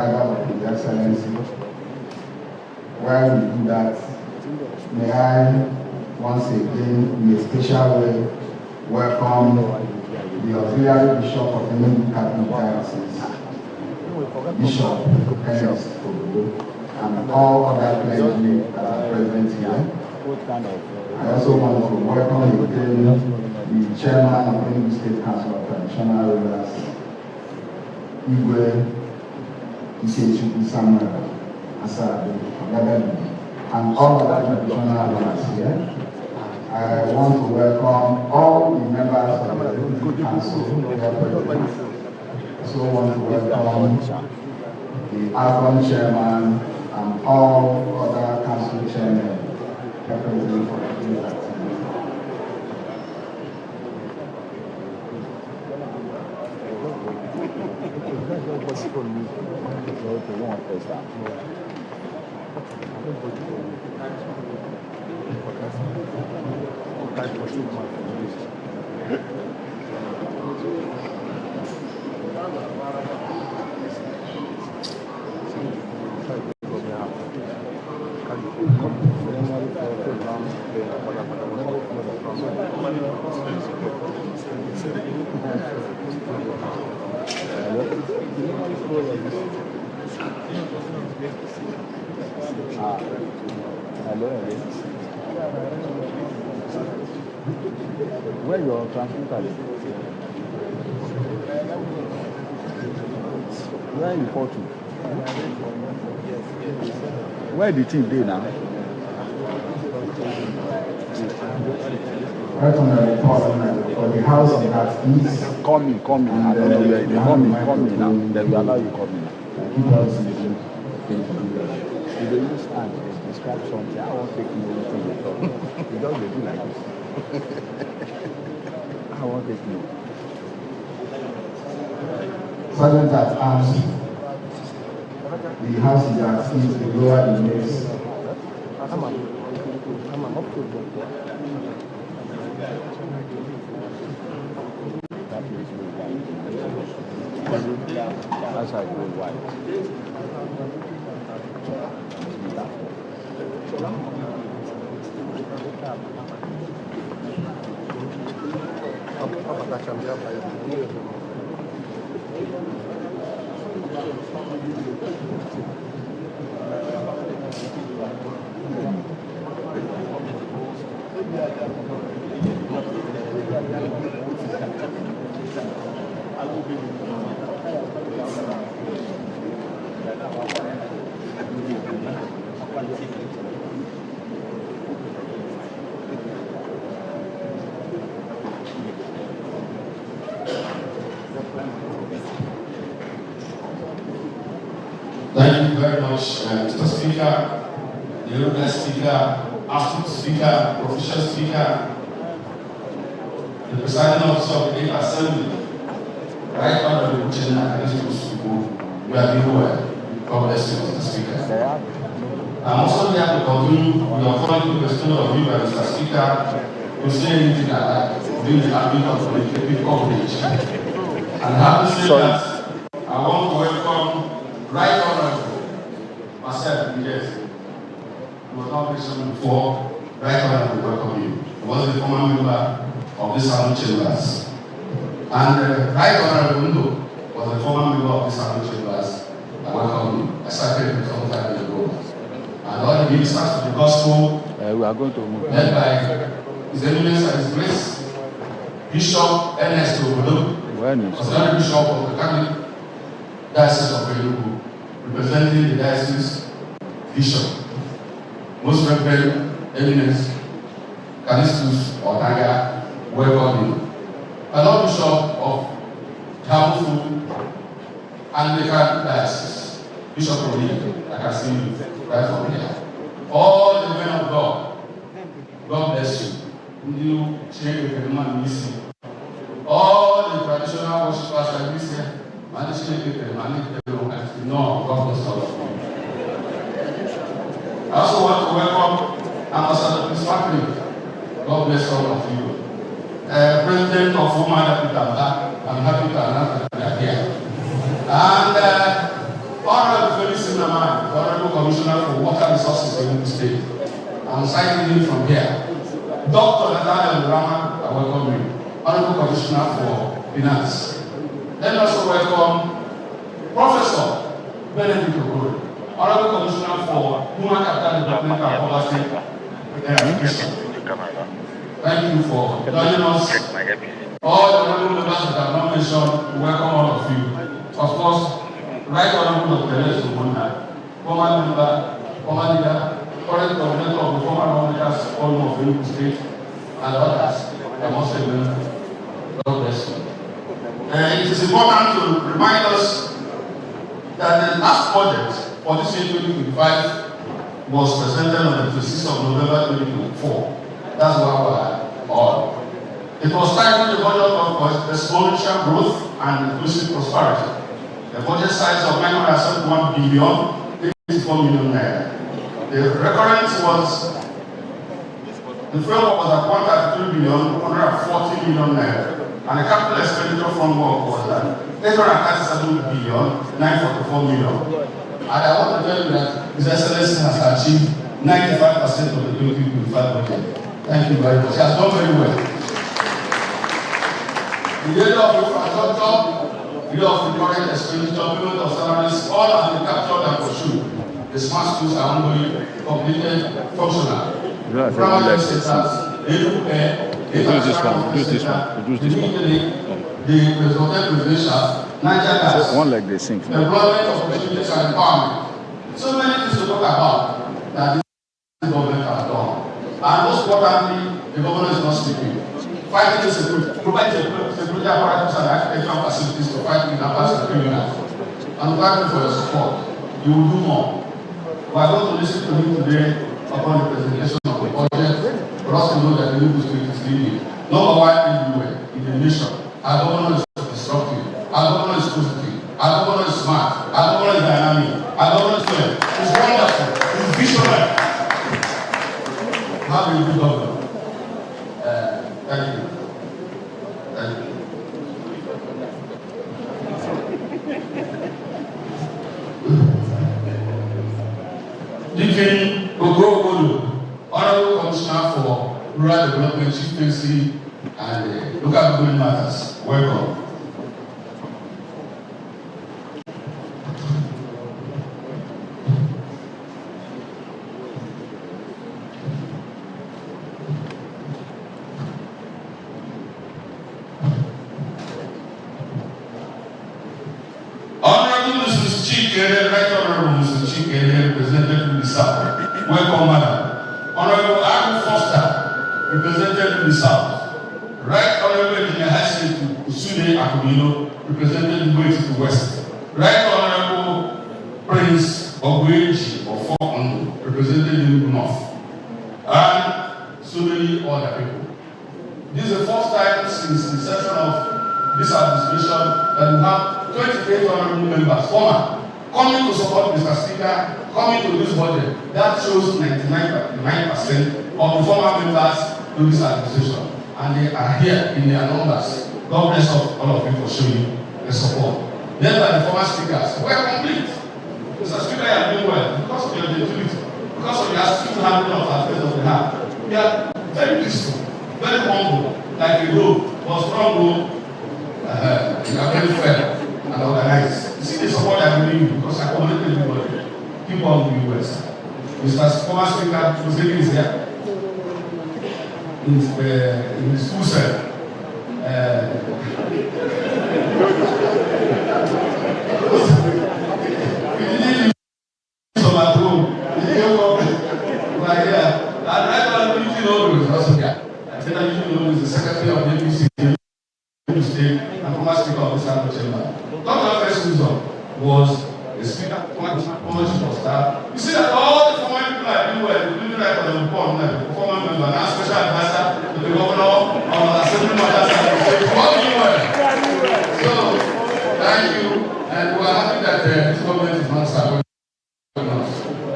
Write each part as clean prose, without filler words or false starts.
of His Excellency. While we do that, may I once again, in a special way, welcome the Auxiliary Bishop of Enugu Diocese, Bishop Ernest, and all other clergy that are present here. I also want to welcome again the Chairman of Enugu State Council of Traditional Rulers, Igwe Ikechukwu Samuel Asadu, and all other traditional rulers here. I want to welcome all the members of the Enugu Council here. I also want to welcome the Afia Chairman and all other council chairmen representing for the activity. Where your transmitter is? Where you fall to? Where the team dey now? Right on the report for the house of that peace. Call me. I don't know where you call me now. Then we allow you call me now. If they use hand, they describe something. I won't take you anything at all. You just do like this. I won't take you. Sergeant at arms, the house is at ease, the lower inmates. That's how it goes wide. Thank you very much, Mr. Speaker, the Honorable Speaker, Acting Speaker, Official Speaker, the Presiding Officer of the Assembly, Right Honorable General you are doing well. God bless you, Mr. Speaker. I'm also here to continue with the following question of you by Mr. Speaker to say anything I like during the admin of the coverage. And having said that, I want to welcome Right Honorable myself, yes. You was not mentioned before. Right Honorable, welcome you. I was the former member of this Assembly Chambers. And Right Honorable Ndo was the former member of this Assembly Chambers. I welcome you. I started with some time ago. And all the ministers of the gospel, we are going to move. led by His Eminence and His Grace, Bishop Ernest Auxiliary Bishop of the Catholic Diocese of Enugu, representing the diocese, Bishop, Most Reverend Eminence Callistus Otaga, welcome you. Another Bishop of Tamufu Anglican Diocese, Bishop Rodi, I can see you right from here. All the men of God, God bless you. You change the man missing. All the traditional worshipers like this here, managing the man, no, God bless all of you. I also want to welcome Ambassador Prince Patrick. God bless all of you. President of Women, I'm happy to announce that they are here. And Honorable Felix Sinamai, the Honorable Commissioner for Water Resources in Enugu State. I'm citing him from here. Dr. Nathaniel Rama, I welcome you. Honorable Commissioner for Finance. Let me also welcome Professor Benedict Ogori, Honorable Commissioner for Human Capital Development and Poverty Education. Thank you for joining us. All the honorable members that have not mentioned, we welcome all of you. Of course, Right Honorable Dr. Lex Omonda, former member, former leader, current coordinator of the former lawmakers forum of Enugu State, and others. I must say, God bless you. It is important to remind us that the last budget for this year 2025 was presented on the 26th of November 2024. That's why we're on. It was titled the budget of exponential growth and inclusive prosperity. The budget size of 971 billion, 84 million naira. The recurrence was, the framework was at 133 billion, 140 million naira. And the capital expenditure framework was at 837 billion, 944 million. And I want to tell you that His Excellency has achieved 95% of the 2025 budget. Thank you very much. He has done very well. The area of infrastructure, the area of recurrent expenditure, payment of salaries, all have been captured and pursued. The smart schools are ongoing, completed, functional. Primary centers, the presidential, Niger one like they sing. employment opportunities and empowerment. So many things to talk about that this government has done. And most importantly, the government is not sleeping. Fighting insecurity, providing security apparatus and architectural facilities to fight kidnappers and criminals. And thank you for your support. You will do more. We are going to listen to you today upon the presentation of the budget for us to know that the Enugu State is leading. Number one everywhere in the nation. Our government is disruptive. Our government is positive. Our government is smart. Our government is dynamic. Our government is fair. It's wonderful. It's visionary. Have a good government. Thank you. Thank you. Deacon Ogo, Honorable Commissioner for Rural Development, Chieftaincy, and Local Government Matters. Welcome. Honorable Mrs. Chike, Right Honorable Mrs. Chike, represented the South. Welcome, Madam. Honorable Abu Foster, represented the South. Right Honorable Engineer Hassan Usude Akubino, represented the West. Right Honorable Prince Ogweji of Ondo, represented the North. And so many other people. This is the first time since the inception of this administration that we have 28 honorable members, former, coming to support Mr. Speaker, coming to this budget. That shows 99% of the former members to this administration. And they are here in their numbers. God bless all of you for showing the support. Then by the former speakers, we are complete. Mr. Speaker, you are doing well because of your gentility, because of your astute handling of affairs of the heart. We are very peaceful, very humble, like a road, but strong. You are very fair and organized. You see the support I bring you because I commented everybody. Keep on doing well, sir. Mr. Former Speaker, Muslim is here. In his school cell. We didn't use some at home. We didn't go right here. And right now, we usually know is also here. I said I usually know is the Secretary of the APC in Enugu State and former Speaker of the Central Chamber. Dr. First Wisdom was the Speaker, former Chief of Staff. You see that all the former people are doing well, including right on the report now, the former member, now special advisor to the governor on the assembly matters and the state. All doing well. So, thank you, and we are happy that this government is not starting.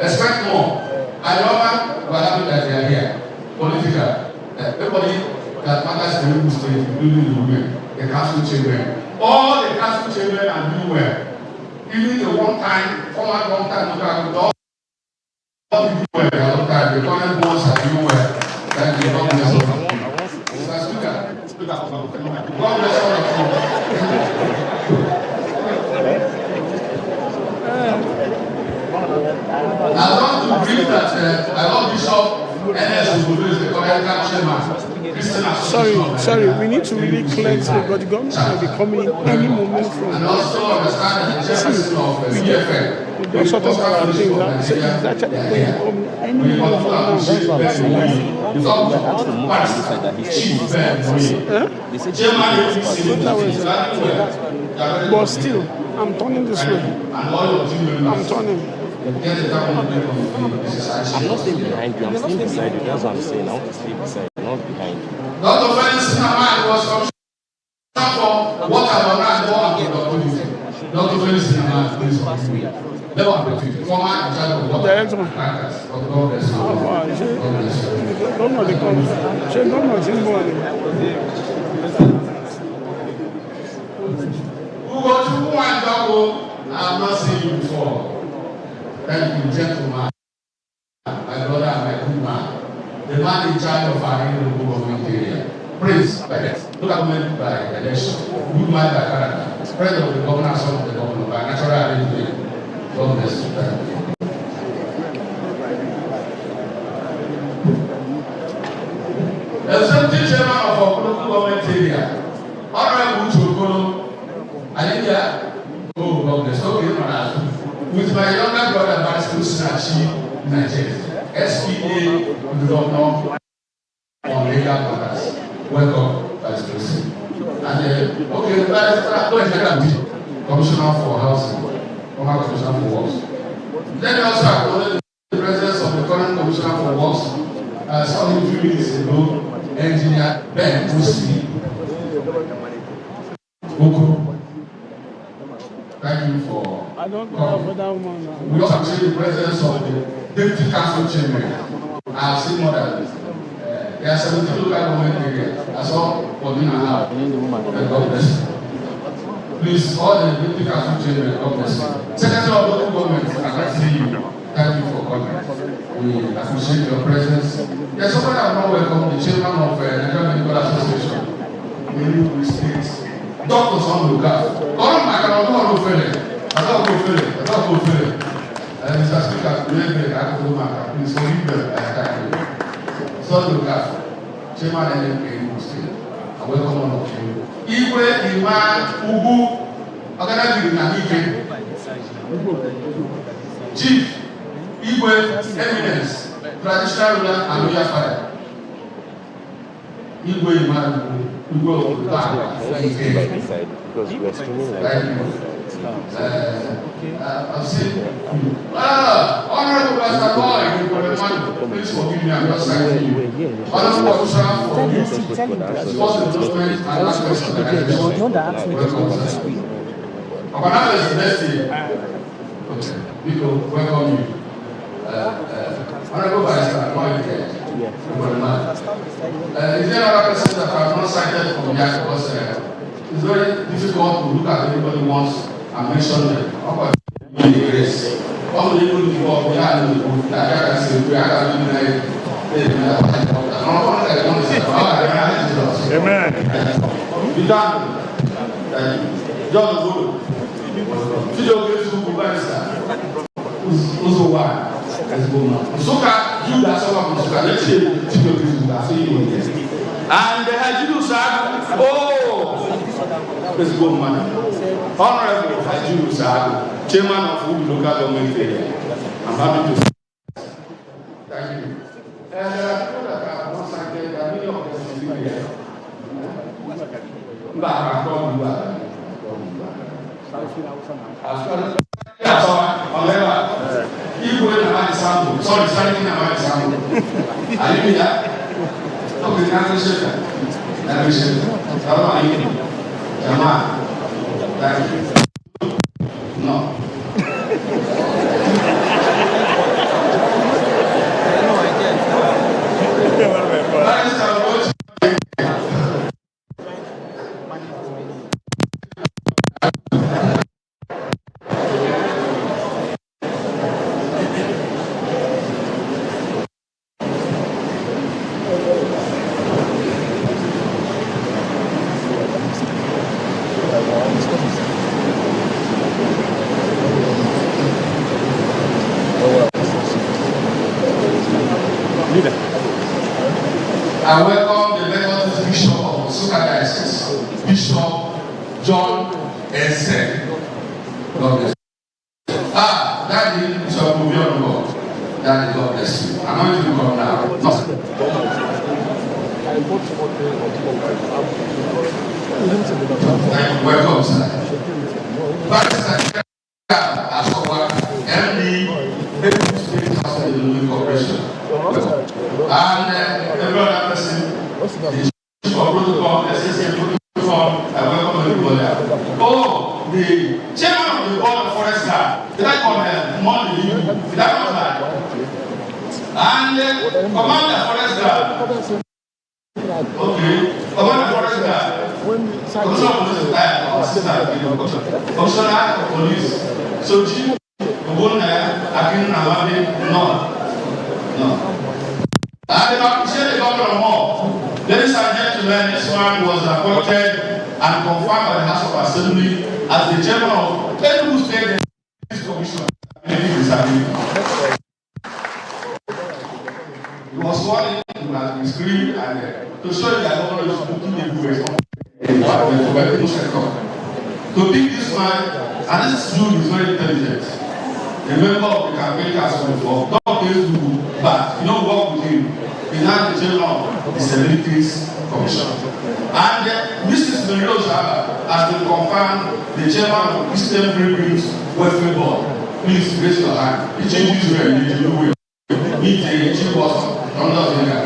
Expect more. And we are happy that they are here. Political. Everybody that matters in Enugu State, including the women, the council chamber. All the council chamber are doing well. Even the one-time have long time to talk all people were a long time. The current ones are you were. Thank you. God bless you. Mr. Speaker, God bless all of you. I want to believe that I love Bishop NS who is the current chairman. Sorry, we need to really cleanse it, but the government will be coming any moment from. And also understand that the chairperson of the CFL. We just sort of things that say it's actually going to come any moment from now. That's what I'm saying. But still, I'm turning this way. I'm turning. I'm not staying behind you, I'm staying beside you. That's what I'm saying. I want to stay beside you, not behind you. Dr. Felix Sinamani was commissioner for water, and Dr. Felix Sinamani, please. Never repeat. Former in charge of water. I've not seen you before. Thank you, gentleman. My brother and my good man. The man in charge of our Enugu government area. Prince, look at me by election. Good man by character. Spread of the governor, son of the governor, by natural arrangement. God bless you. Thank you. The executive chairman of our local government area, Honorable Chokolo, Alivia, oh, God bless you. Okay, with my younger brother, Pastor Sinachi, Nigeria, SPA, Governor on legal matters. Welcome, Vice President. And okay, Commissioner for Housing, former Commissioner for Works. Then we also acknowledge the presence of the current Commissioner for Works, some few minutes ago, Engineer Ben Musi. Thank you for. I don't know for that one. We also appreciate the presence of the Deputy Council Chairman. I have seen more than there are 17 local government areas. I saw 14 and a half. God bless you. Please, all the Deputy Council Chairman, God bless you. Secretary of Local Government, I can see you. Thank you for coming. We appreciate your presence. There's someone I have not welcomed, the Chairman of the Nigerian Medical Association, Enugu State. Dr. Sonduka. Come, I cannot go on Opele. I don't go Opele. Mr. Speaker, please forgive them. Sonduka, Chairman of Enugu State. I welcome all of you. Iwe, Iman, Ugu, organizing in Namike. Chief, Iwe, Eminence, traditional ruler and royal father. Iwe, Iman, Ugu. We go to the back. Because we are streaming like I've seen. Honorable Pastor Boy, please forgive me, I'm just citing you. Honorable Commissioner for Sports Development and Aspects of Organization. Welcome, is the best year. Okay, people, welcome you. Honorable Pastor Boy, is there another person that I have not cited from here because it's very difficult to look at anybody once and mention them. How about the grace? How many people before we are in the book that I can say we are having Amen. John Guru. Suka, you that someone from Suka, let's say, and the Hajidu Sag, oh, let's go, man. Honorable Hajidu Sag, Chairman of Ubu Local Government Area. I'm happy to say. Thank you. And I know that I have not cited that many of them are here. Mbah, sorry, starting about example. Hallelujah. Okay, now we should. How are you? Jamal. Thank you. No. I welcome the Methodist Bishop of Nsukka Diocese, Bishop John Eze. God bless you. Daddy, Bishop Mubiono. Daddy, God bless you. I'm not even come now. No. Welcome, sir. MD, Enugu State House of the Corporation. And every other person, the chief of protocol, SSA protocol, I welcome everybody. Oh, the chairman of the board of forest guard, did I call him Monday? Did I not lie? And commander forest guard. Okay, commander forest guard. Commissioner of police. So, Chief no. I appreciate the governor more. Ladies and gentlemen, this man was appointed and confirmed by the House of Assembly as the chairman of Enugu State Commission. He was sworn in, he has been screened, and to show you that governor is looking everywhere. To pick this man, and this dude is very intelligent. A member of the campaign council before, not based to, but you know work with him. He's now the chairman of the Disabilities Commission. And Mrs. Mendoza has been confirmed the chairman of Eastern Pilgrims Welfare Board. Please raise your hand. The chief is ready to do it. Meet the chief was under the guy.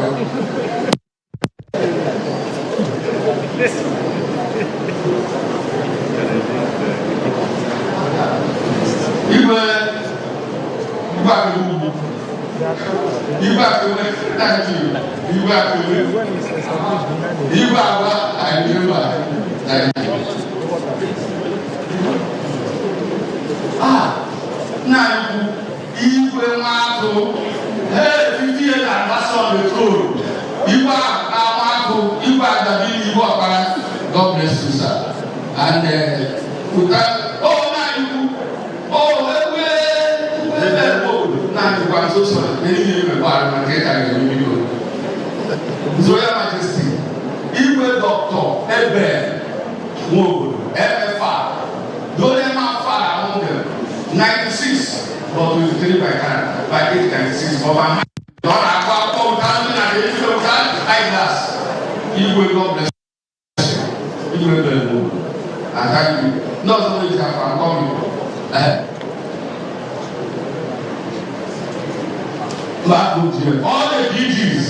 God bless you, sir. And with that, I'm so sorry. Many people are His Royal Majesty, Igwe Dr. Ebe Mwogo, MFR, Dolema Fara among them, 96, but 23 by Canada, by 896, but my eyeglass. Igwe, God bless you. Igwe Dr. And thank you. Not only that, I'm coming. All the DGs,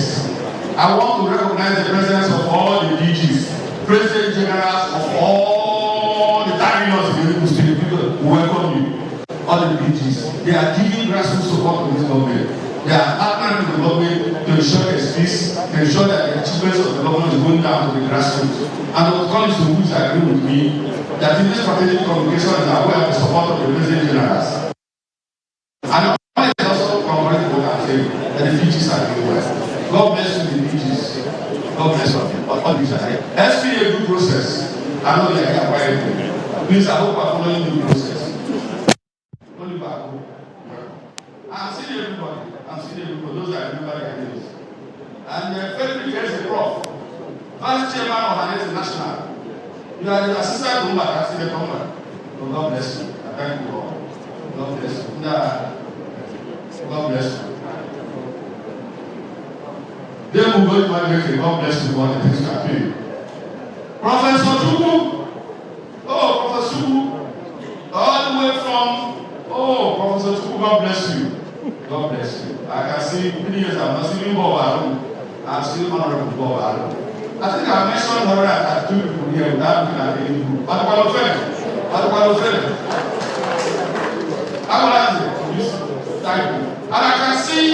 I want to recognize the presence of all the DGs, President Generals of all the terminals in Enugu State. People welcome you. All the DGs, they are giving grassroots support to this government. They are partnering with the government to ensure there's peace, to ensure that the achievements of the government is going down to the grassroots. And what colleagues to which agree with me that in this strategic communication is aware of the support of the President Generals. And and the DGs are doing well. God bless you, the DGs. God bless you. All these are here. Let's be a good process. I know they are quiet. Please, I hope I'm following the process. Only back home. I'm seeing everybody. Those are everybody I know. And Frederick is a prof. Vice chairman of an international. You are the assistant to Mbah, I see the company. God bless you. I thank you all. God bless you. God bless you. Then we go to my next. God bless you for the things campaign. Professor Chukwu. Oh, Professor Chukwu. All the way from, Professor Chukwu, God bless you. God bless you. I can see 3 years I'm not seeing Bob. I'm still honorable Bob. I think I mentioned her at 2 people here without looking at any group. But what of it? I will answer you. Thank you. And I can see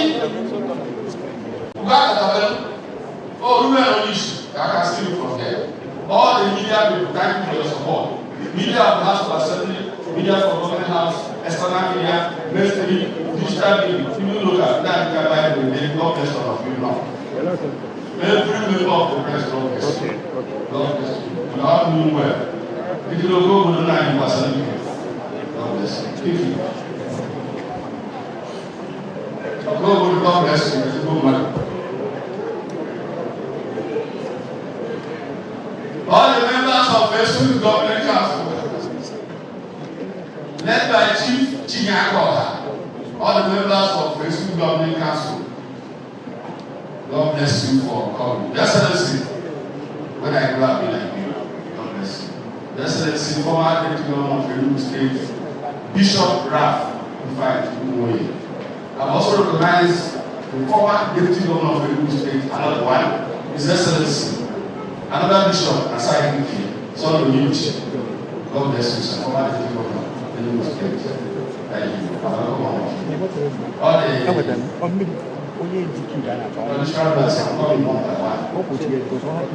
Ruben Onish, I can see you from there. All the media people, thank you for your support. Media of the House of Assembly, media from Government House, external media, mainstream, digital media, even local, that you can buy the name, God bless all of you now. Every member of the press, God bless you. God bless you. You are all doing well. If you don't go to the 9%, God bless you. Thank you. God bless you. It's a good man. all the members of the Enugu Government Council, God bless you for coming. Your Excellency, when I grew up in Nigeria, God bless you. Your Excellency, former Deputy Governor of Enugu State, Bishop Raf, I've also recognized the former Deputy Governor of Enugu State, another one, His Excellency, another Bishop, Asai Niki, son of Yuchi. God bless you, sir. Former Deputy Governor of Enugu State. Thank you. All the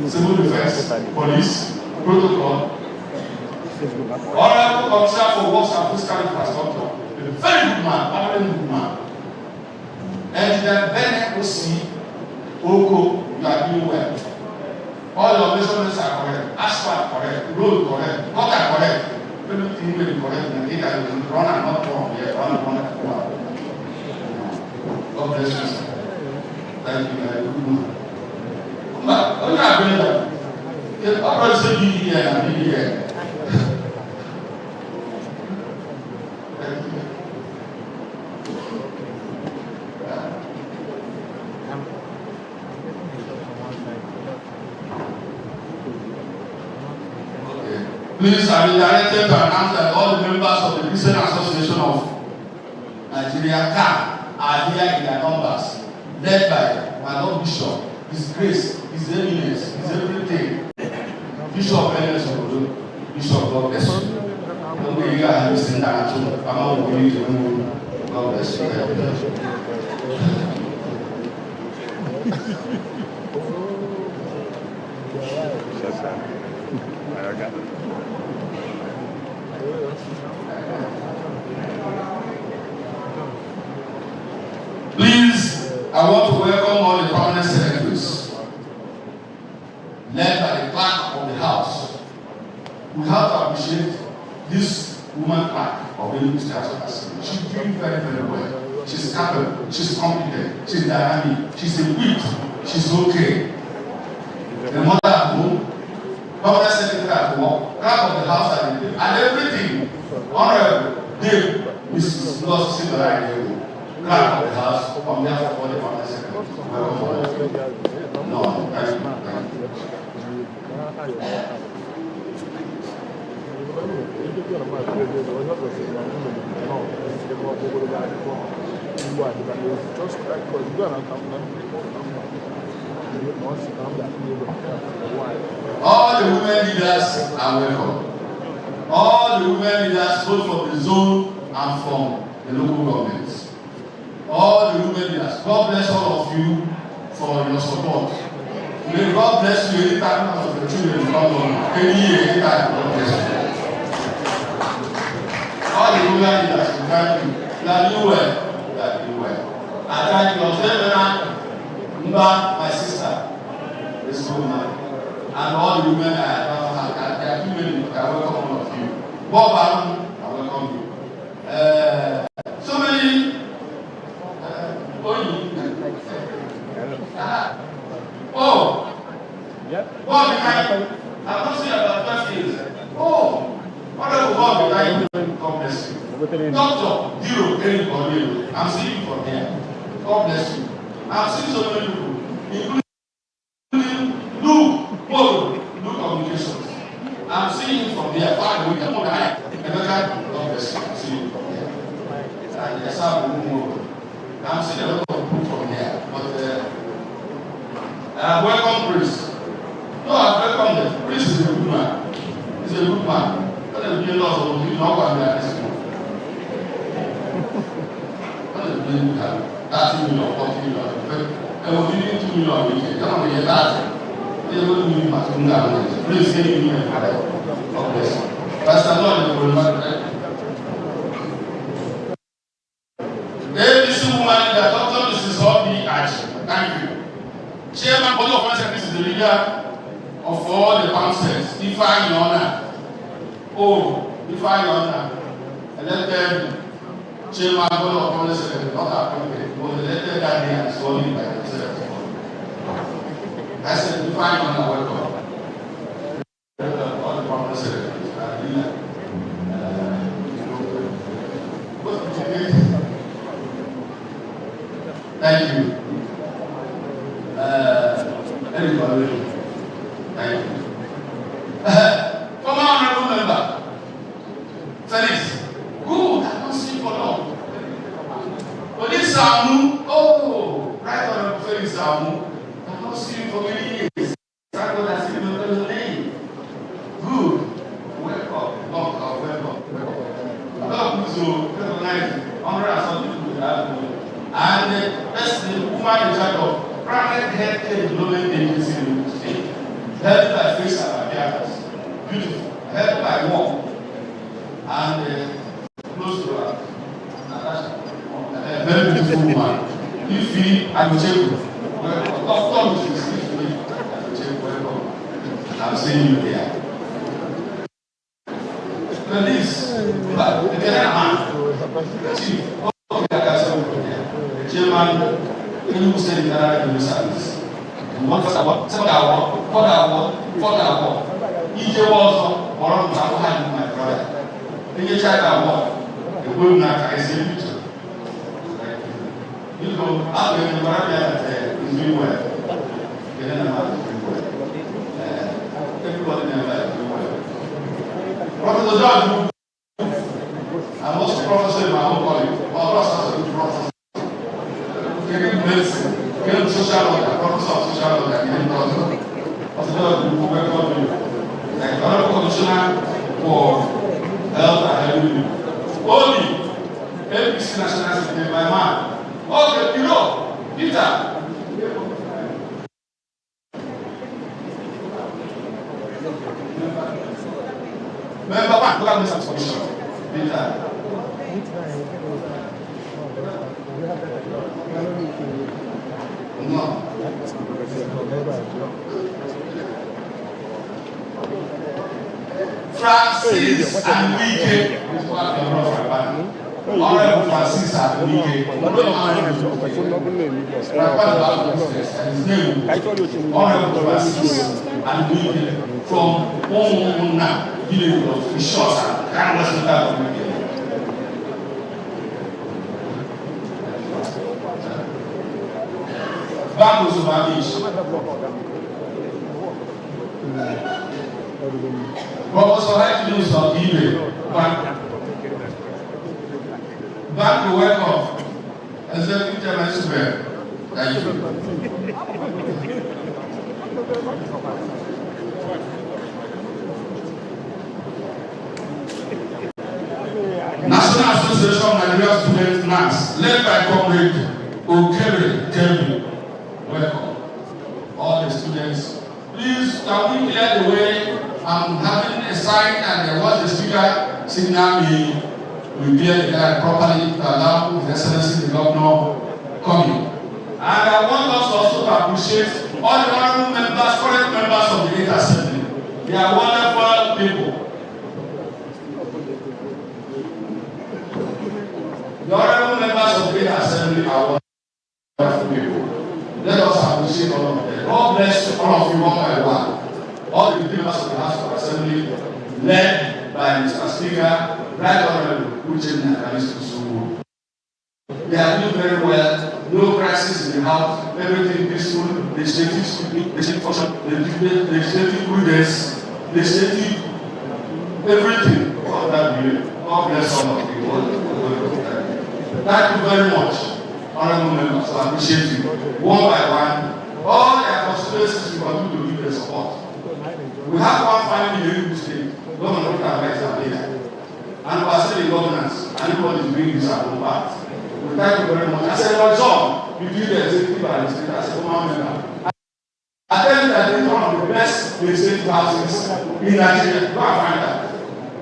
civil defense, police, protocol, Honorable Commissioner for Works and Fiscal Infrastructure, a very good man, a very good man. And then Bennett will see, Oko, you are doing well. All your measurements are correct, asphalt correct, road correct, gutter correct. Everything will be correct, and later you will run and not wrong. Yeah, run and not wrong. God bless you, sir. Thank you, very good man. But when you are doing that, you always say be here and be here. Please, I will directed to announce that all the members of the Christian Association of Nigeria are here in their numbers, led by my Lord Bishop, His Grace, His Eminence, His everything. Bishop Enes Obodo, Bishop, God bless you. Don't be eager and listen down to I'm not going to God bless you. Please, I want to welcome all the permanent secretaries, led by the clerk of the house. We have to appreciate this woman clerk of the Enugu State Assembly. She's doing very, very well. She's capable, she's competent, she's dynamic, she's equipped, she's okay. The mother at home, permanent secretary at work, clerk of the house and everything. Honorable Dave, Mrs. Lost Silver, clerk of the house, on behalf of all the permanent secretaries. Welcome. No, thank you. All the women leaders are welcome. All the women leaders, both from the zone and from the local governments. All the women leaders, God bless all of you for your support. May God bless you anytime of the children come on any year, anytime. God bless you. All the women leaders, we thank you. You are doing well. You are doing well. I thank you. Mbah, my sister, this woman, and all the women I have, there are too many. I welcome all of you. Bob, I welcome you. So many. Oh, yep. Bob, I'm not saying about 12 years. Oh, whatever Bob, God bless you. Doctor, Hero, I'm seeing you from here. God bless you. I'm seeing so many people, including Luke Communications. I'm seeing you from there. Fine, we can move ahead. God bless you. I'm seeing you from here. And yes, I'm seeing a lot of people from here. But welcome, Prince. No, I welcome them. Prince is a good man. He's a good man. But there's been a lot of people not going to this one. What is the name of 30 million, 40 million? And we're giving 2 million a week. Come on, you hear that? They're going to be much more. Please give me a God bless you. Pastor Lord, you will not. This woman, the doctor, Mrs. Hobby Ash. Thank you. Chairman, Body of Finance, this is the leader of all the councils. Ifa Yona. Oh, Ifa Yona. Elected Chairman, Body of Finance, not appointed, was elected that day and sworn by themselves. I said, Ifa Yona, welcome. All the permanent secretaries are leader. Thank you. Everybody. Thank you. Former honorable member, Felix. Good, I don't see for long. But this Samu, oh, right honorable Felix Samu, I don't see you for many years. Thank God I see you know the name. Good. Welcome. Welcome. Welcome to recognize honor and something to that. And that's the woman in charge of private healthcare development agency in Enugu State. Helped by fiscal lawmakers. Beautiful. Helped by work. And close to her. A very beautiful woman. Ifi Anucheku. Welcome. Welcome to Ifi Anucheku. Welcome. I'm seeing you there. Please, but the man, chief, chairman, Enugu State Service. What was our EJ was one of my brother. The child award, the woman I say you know, I'm going to is doing well. Everybody knows that doing well. Professor John, I'm also professor in my own college. My professor is professor. Getting medicine, getting social worker, professor of social worker, getting doctor. Professor John, we welcome you. Like another commissioner for health and health. Only APC National Secretary, my man. Okay, you know, Peter. Member one, look at this commission. Peter. No. Francis and Wike is one of the Honorable Francis and Wike. His name Honorable Francis and Wike from Omuna village of Ishota, Canada Central Community. Bank was overreached. Professor High News of eBay. Bank to welcome. Executive Chairman Super. Thank you. National Association of Nigerian Students NAS, led by Comrade Okere Kevin. Welcome. All the students. Please, can we clear the way? I'm having a sign and what the speaker signal me. We clear the guy properly to allow His Excellency the Governor coming. And I want us also to appreciate all the honorable members, current members of the 8th Assembly. They are wonderful people. The honorable members of the 8th Assembly are wonderful people. Let us appreciate all of them. God bless all of you one by one. All the members of the House of Assembly, led by Mr. Speaker, Right Honorable Uchenna Kalisu. They are doing very well. No crisis in the house. Everything peaceful. Legislative function, legislative prudence, legislative everything. All that way. God bless all of you. Thank you very much, honorable members. I appreciate you. One by one, all their constituencies we continue to give their support. We have one family in Enugu State. Governor Dr. Mbah is our leader. And we are still in governance. And everybody is doing this at home part. We thank you very much. I said, your job, you do the executive and the state as a former member. I tell you that this is one of the best legislative houses in Nigeria. Go and find that.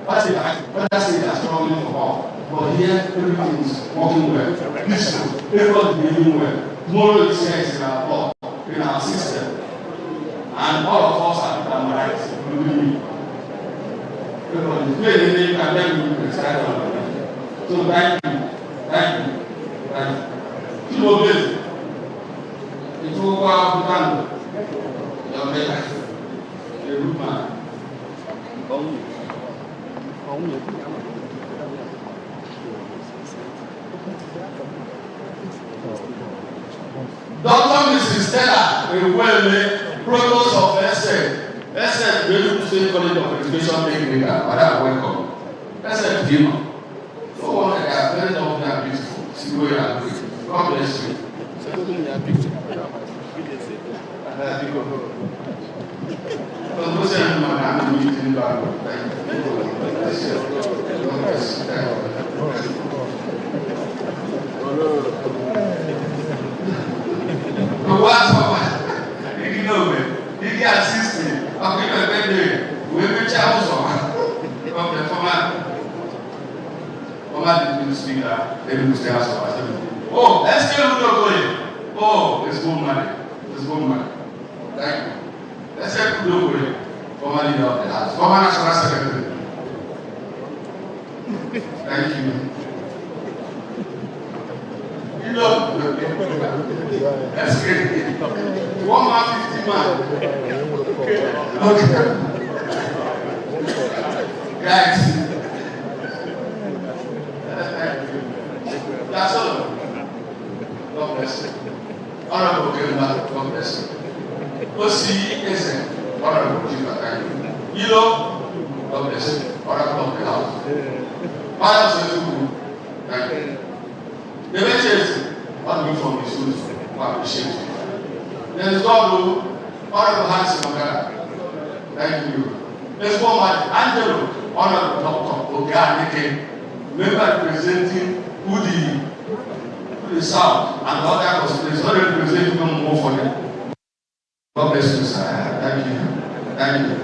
That's it. Other states are struggling for all. But here, everything is working well. Peaceful. Everybody is behaving well. Tomorrow is here in our law, in our system. And all of us are people right, including me. Everybody is playing the name and then we will start on it. So thank you. Thank you. Thank you. Keep on busy. If you go out to town, you're better. You're a good man. Dr. Mrs. Stella Ewele, Provost of SF, Enugu State College of Education, Technical, Madam, welcome. SF Dima. So what they are very lovely and beautiful. See where you are going. God bless you. Oh, let's get a going. Oh, it's good money. It's good money. Thank you. Let's get a going. Former leader of the house. Former national secretary. Thank you. You know, that's great. 150 man. Okay. Guys. That's all. God bless you. Honorable Mbah, God bless you. OCSN, Honorable Jiba, thank you. God bless you. Honorable of the house. Thank you. The message, what we from the schools, we appreciate you. There is God who, Honorable Hans Magana, thank you. There's one man, Angelo, Honorable Dr. Oganeke, member representing who the South and other constituencies, not representing them more for them. God bless you, sir. Thank you. Thank you.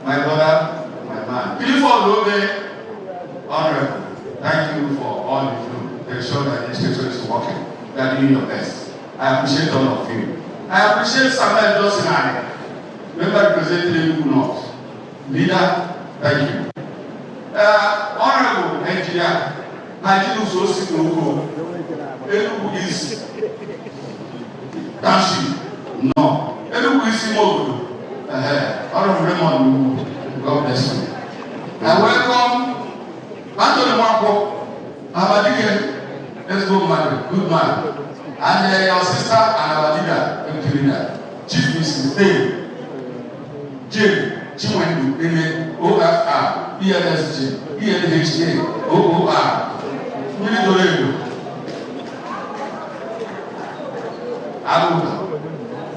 My brother, my man. Honorable, thank you for all you do to ensure that the institution is working. You are doing your best. I appreciate all of you. I appreciate Samuel Johnson, member representing Enugu North. Leader, thank you. Honorable Engineer, Nigeria Sosi Enugu is Township. No. Enugu is Imogu. Honorable Raymond, God bless you. I welcome Anthony Marco, Amadike, let's go man, good man. And your sister and our leader, Chief Mrs. Dave, Jane, Chiwendu, OFR, ELSG, ELHA, OOR, Military, Aruba,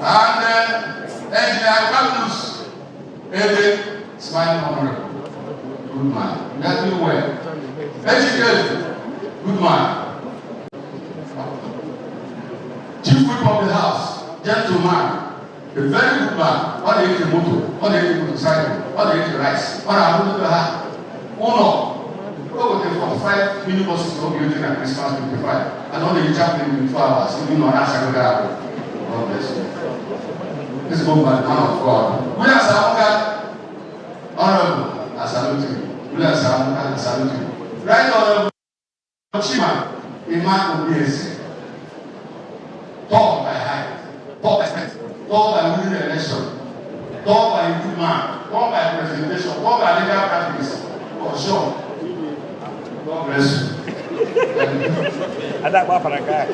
and Engineer Carlos, Ede, Smiling Honorable, good man. That's doing well. Educated, good man. Chief Whip of the House, gentleman, a very good man. What they eat the motor, what they eat the motorcycle, what they eat the rice, what I do to her. Honor. Go with the 45 universities of building at Christmas 55. And only chaplain in 4 hours, even on that second hour. God bless you. This is one man of God. We are Samuka, honorable, I salute you. We are Samuka, I salute you. Right honorable Chima, a man of BSc. Tall by height, tall by strength, tall by winning the election, tall by a good man, tall by presentation, tall by legal practice, for sure. God bless you. Ada apa para guy?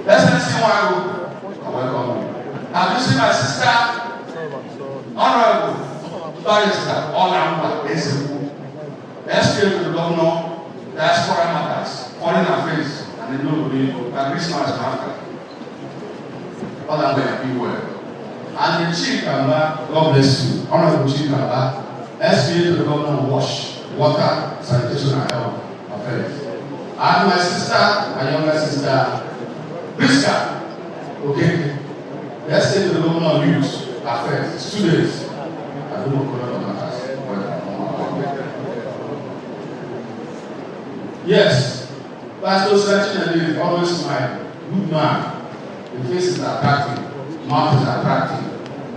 Excellency, welcome. Have you seen my sister? Honorable Barrister Olamba Ezebu, SPA to the governor, diaspora matters, foreign affairs, and the new Christmas after. Olamba, be well. And the Chief Mbah, God bless you. Honorable Chief Mbah, SPA to the governor, wash, water, sanitation, and health affairs. And my sister, my younger sister, fiscal, okay, let's say to the government of youth affairs, students, I don't know what matters. Yes, Pastor Sergeant is always smile, good man. The face is attractive, mouth is attractive,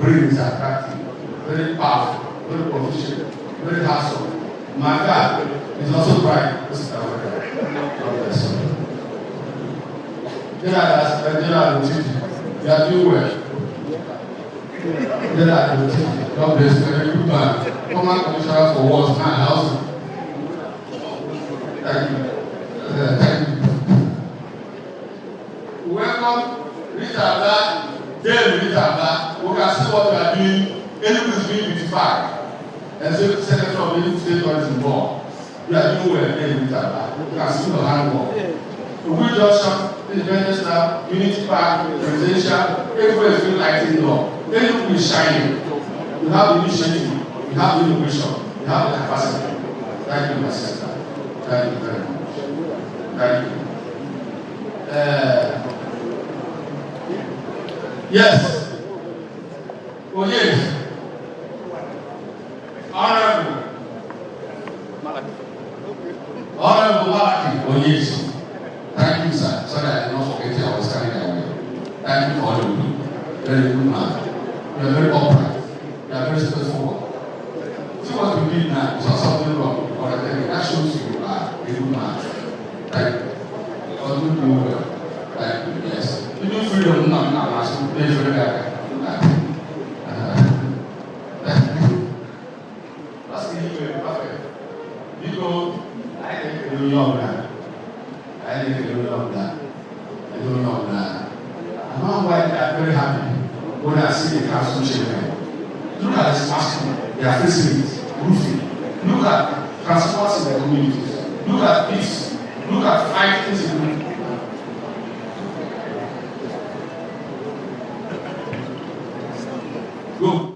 brain is attractive, very powerful, very proficient, very handsome. My dad is also bright. This is our God bless you. General, you are doing well. God bless you. Very good man. Command commissioner for wards and housing. Thank you. Thank you. Welcome, Rita, Dale Rita. We can see what we are doing. Enugu is being beautified. And so the Senator of Enugu State is involved. We are doing well, Dale Rita. You can see the handball. We just Independence now, Unity Park, Presidential, everywhere is being lighting up. Enugu is shining. We have the initiative, we have the innovation, we have the capacity. Thank you, my sister. Thank you very much. Thank you. Yes. Oh, yes. Honorable Malaki. Oh, yes. Thank you, sir. Sorry, I did not forget you. I was carrying away. Thank you for all you do. Very good man. You are very upright. You are very straightforward. See what you did now. You saw something wrong. Or that shows you are a good man. Thank you. God will do well. Thank you. Yes. You do freedom now. I'm asking you to pay for that. That's the way. Perfect. You go. I think you're young now. I think you're young now. I don't know now. I'm not why they are very happy when I see the council children. Look at this mask. They are facing it. Roofing. Look at transports in the communities. Look at peace. Look at fighting in Go.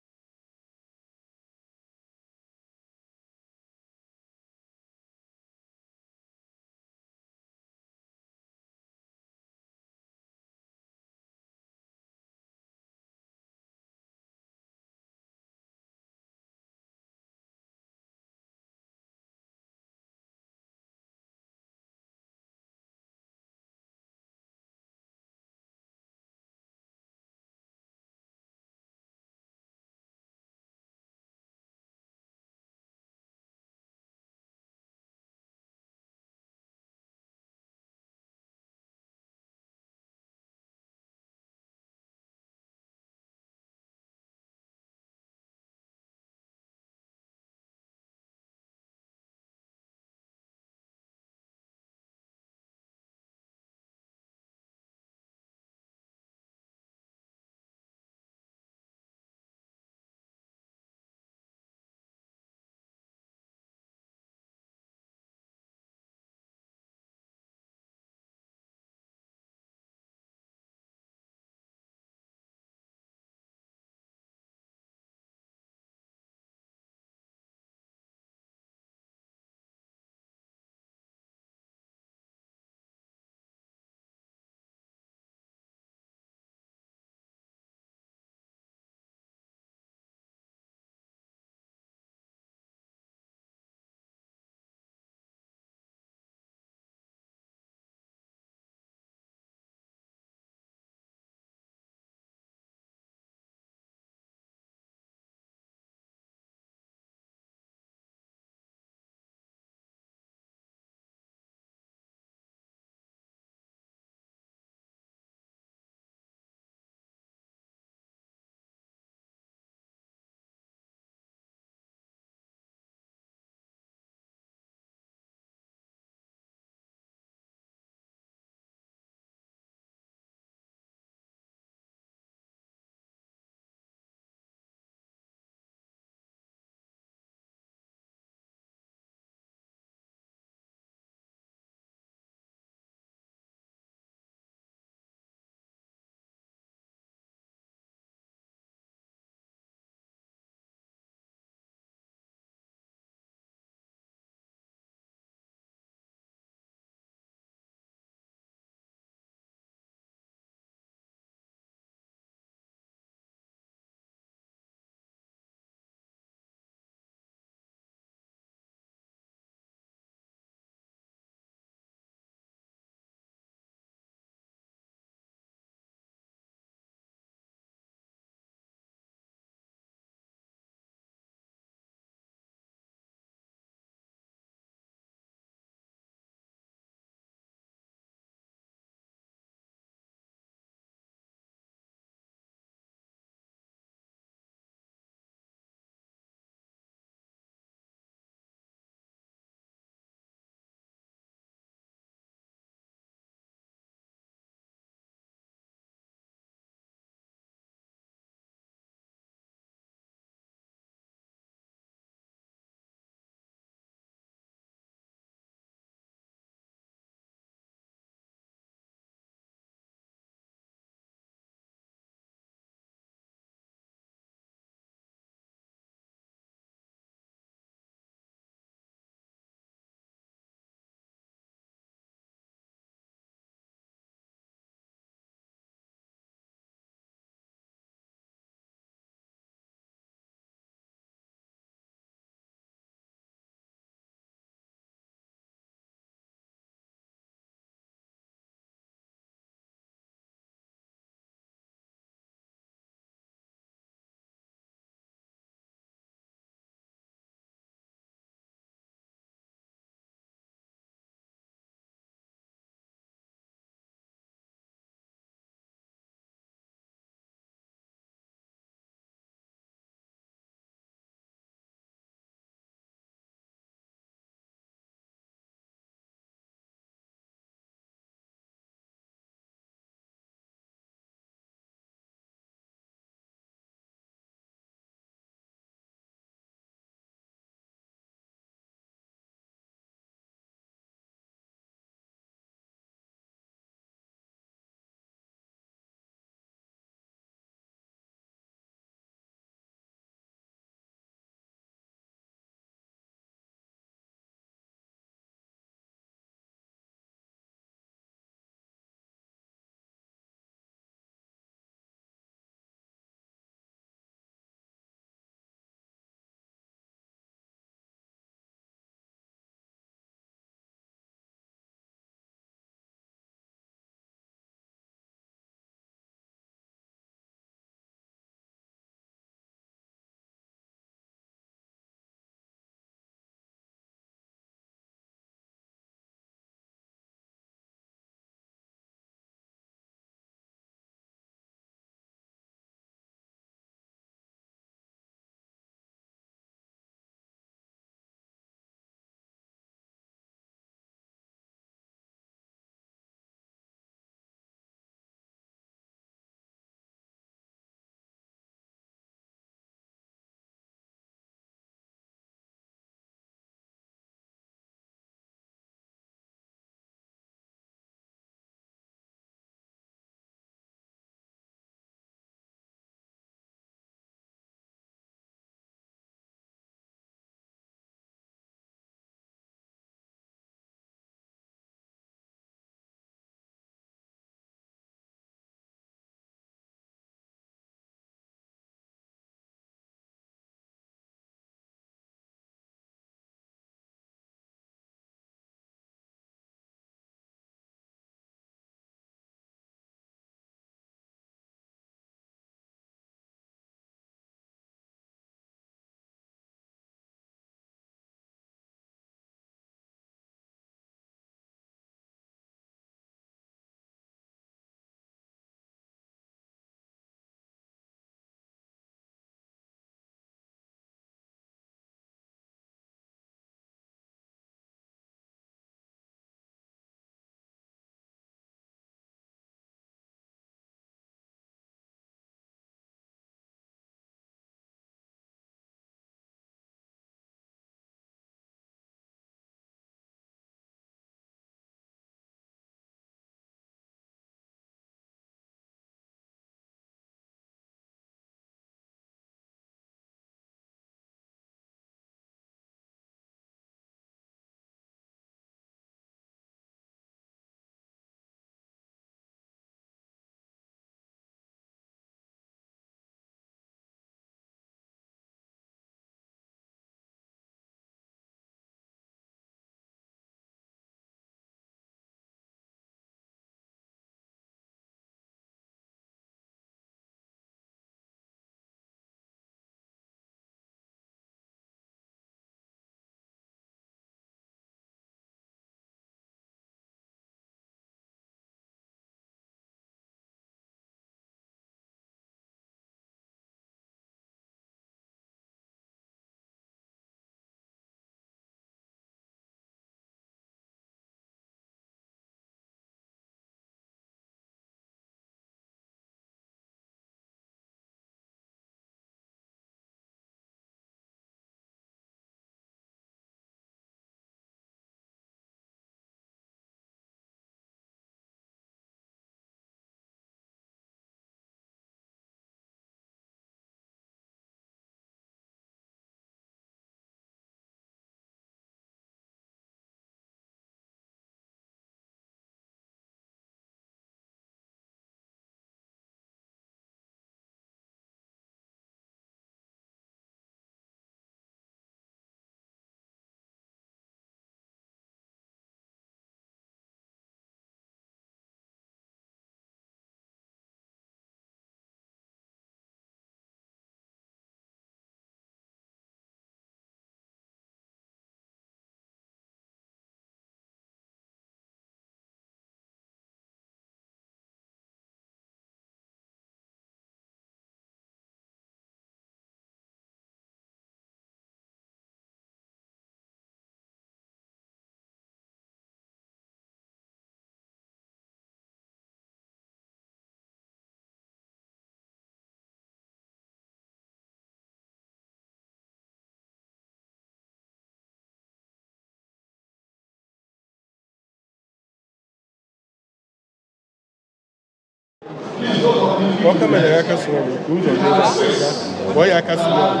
Welcome to Yaka Swami. Who's on the Boy Yaka Swami?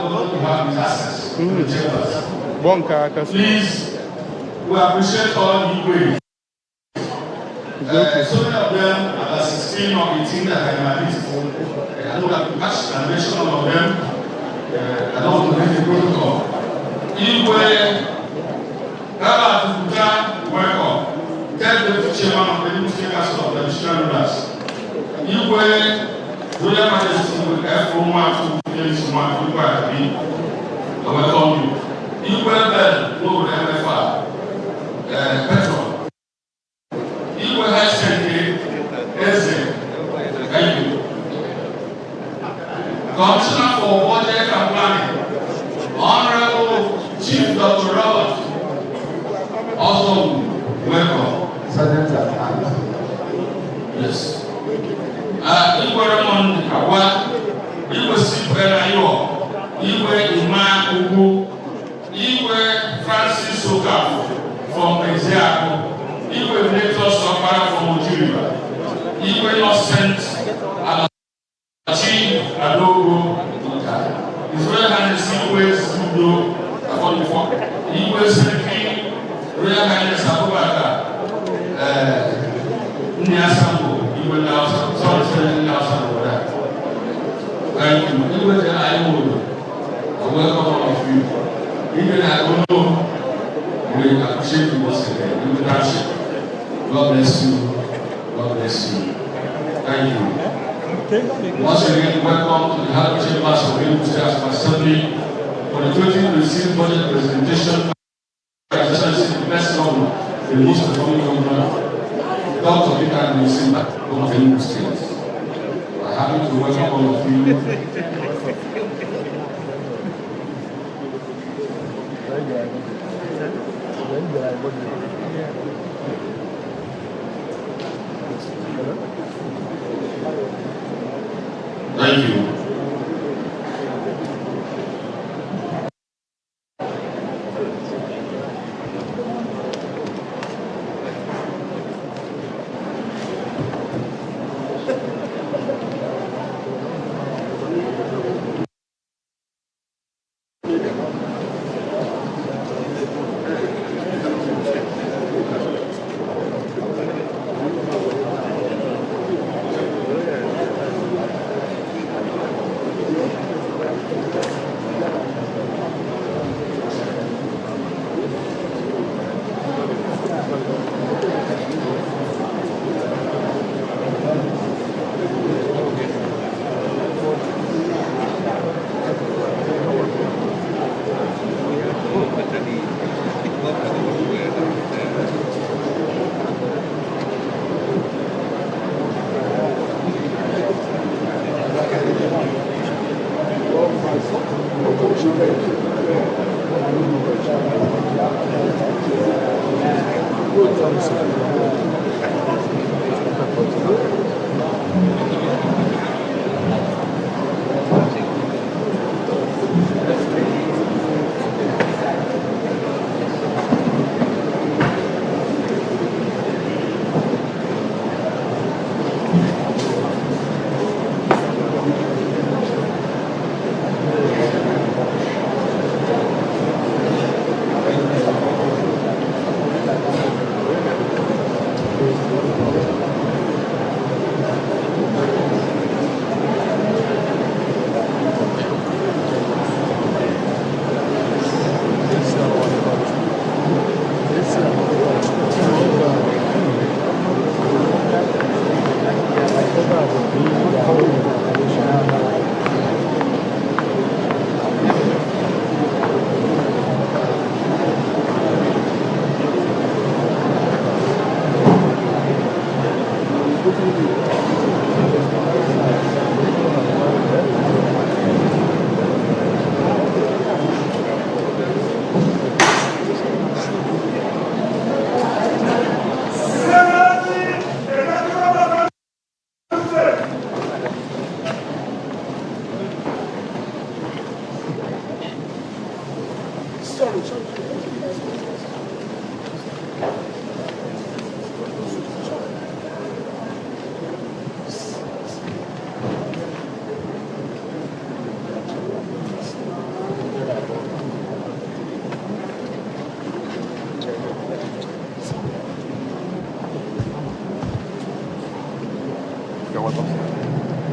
Bonka Yaka Swami. Please, we appreciate all the ways. So many of them, about 16 or 18 that I might list. I don't have to catch and mention all of them. I don't want to make the protocol. Anyway, Rabbi Tukuta, welcome. Tell the chairman of the Enugu State Council of the Traditional Rulers. Anyway, Royal Majesty will have from one to finish one to I welcome you. Anyway, then, no MFR, Petro. Anyway, High Secretary, Eze, thank you. Commissioner for Budget and Planning, Honorable Chief Dr. Robert, also welcome. Sergeant at arms. Yes. Igwe Raymond Awa, Igwe Siperayo, Igwe Ima Ugu, Igwe Francis Soka from Ezeaku, Igwe Victor Sopara from Ojiriba, Igwe Innocent Alachi Adogo, His Royal Highness Igwe Zudo, Igwe Siriki, Royal Highness Abubakar, Nyasambo, Igwe Nelson, sorry, Nelson over that. Thank you. Igwe Nelson, I welcome all of you. Even I don't know, we appreciate you once again. We appreciate you. God bless you. God bless you. Thank you. Once again, welcome to the House Chambers of the Enugu State Assembly for the 2026 budget presentation by Excellency the best governor, the most performing governor, Dr. Peter and Simba of the Enugu State. We're happy to welcome all of you. Thank you.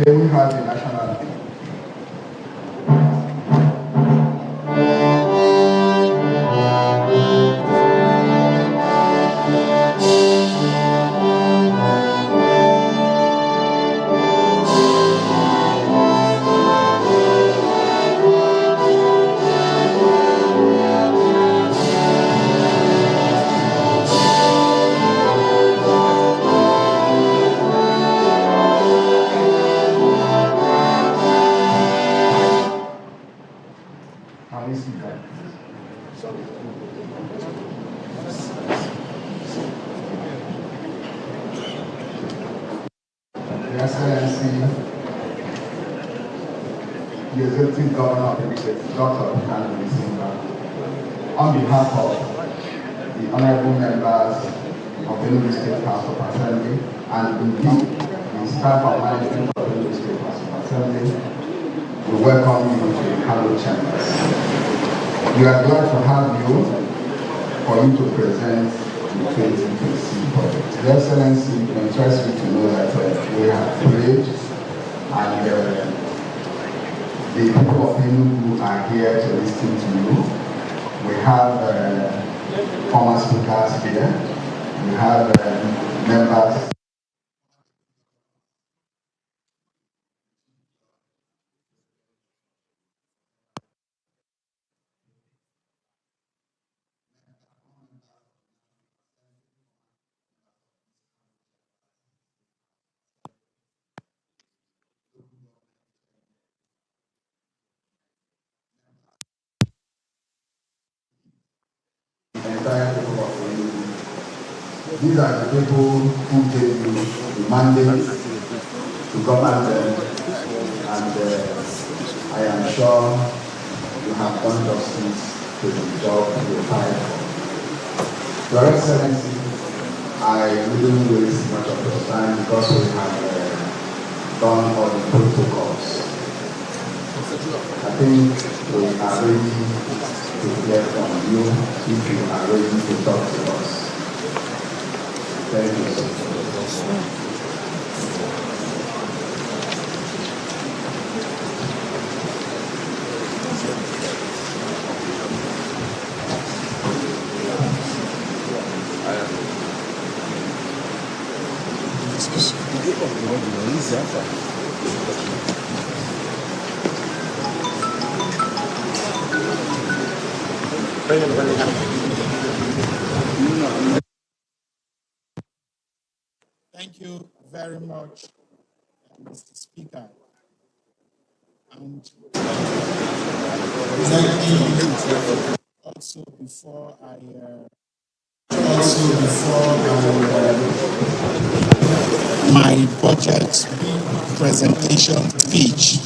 May we have the national anthem? Can we see that? Your Excellency, the Executive Governor of Enugu State, Dr. Mbah, on behalf of the honorable members of Enugu State House of Assembly and indeed the staff and management of Enugu State House of Assembly, we welcome you to the Hallowed Chambers. We are glad to have you for you to present the 2020 project. Your Excellency, it interests me to know that we have prayed and the people of Enugu are here to listen to you. We have former speakers here. We have members. Entire people of Enugu. These are the people who gave you the mandate to govern them, and I am sure you have done justice to the job you applied for. Your Excellency, I wouldn't waste much of your time because we have done all the protocols. I think we are ready to hear from you if you are ready to talk to us. Thank you so much. Thank you very much, Mr. Speaker. And let me also before my budget presentation speech,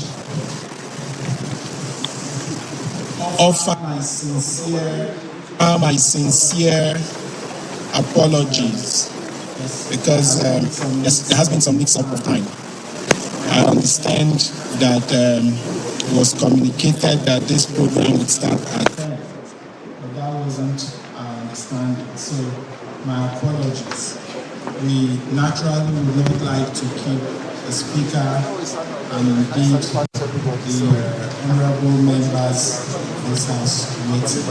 offer my sincere apologies because there has been some mix-up of time. I understand that it was communicated that this program would start at 10, but that wasn't our understanding. So my apologies. We naturally would not like to keep the speaker and indeed the honorable members of this house waiting.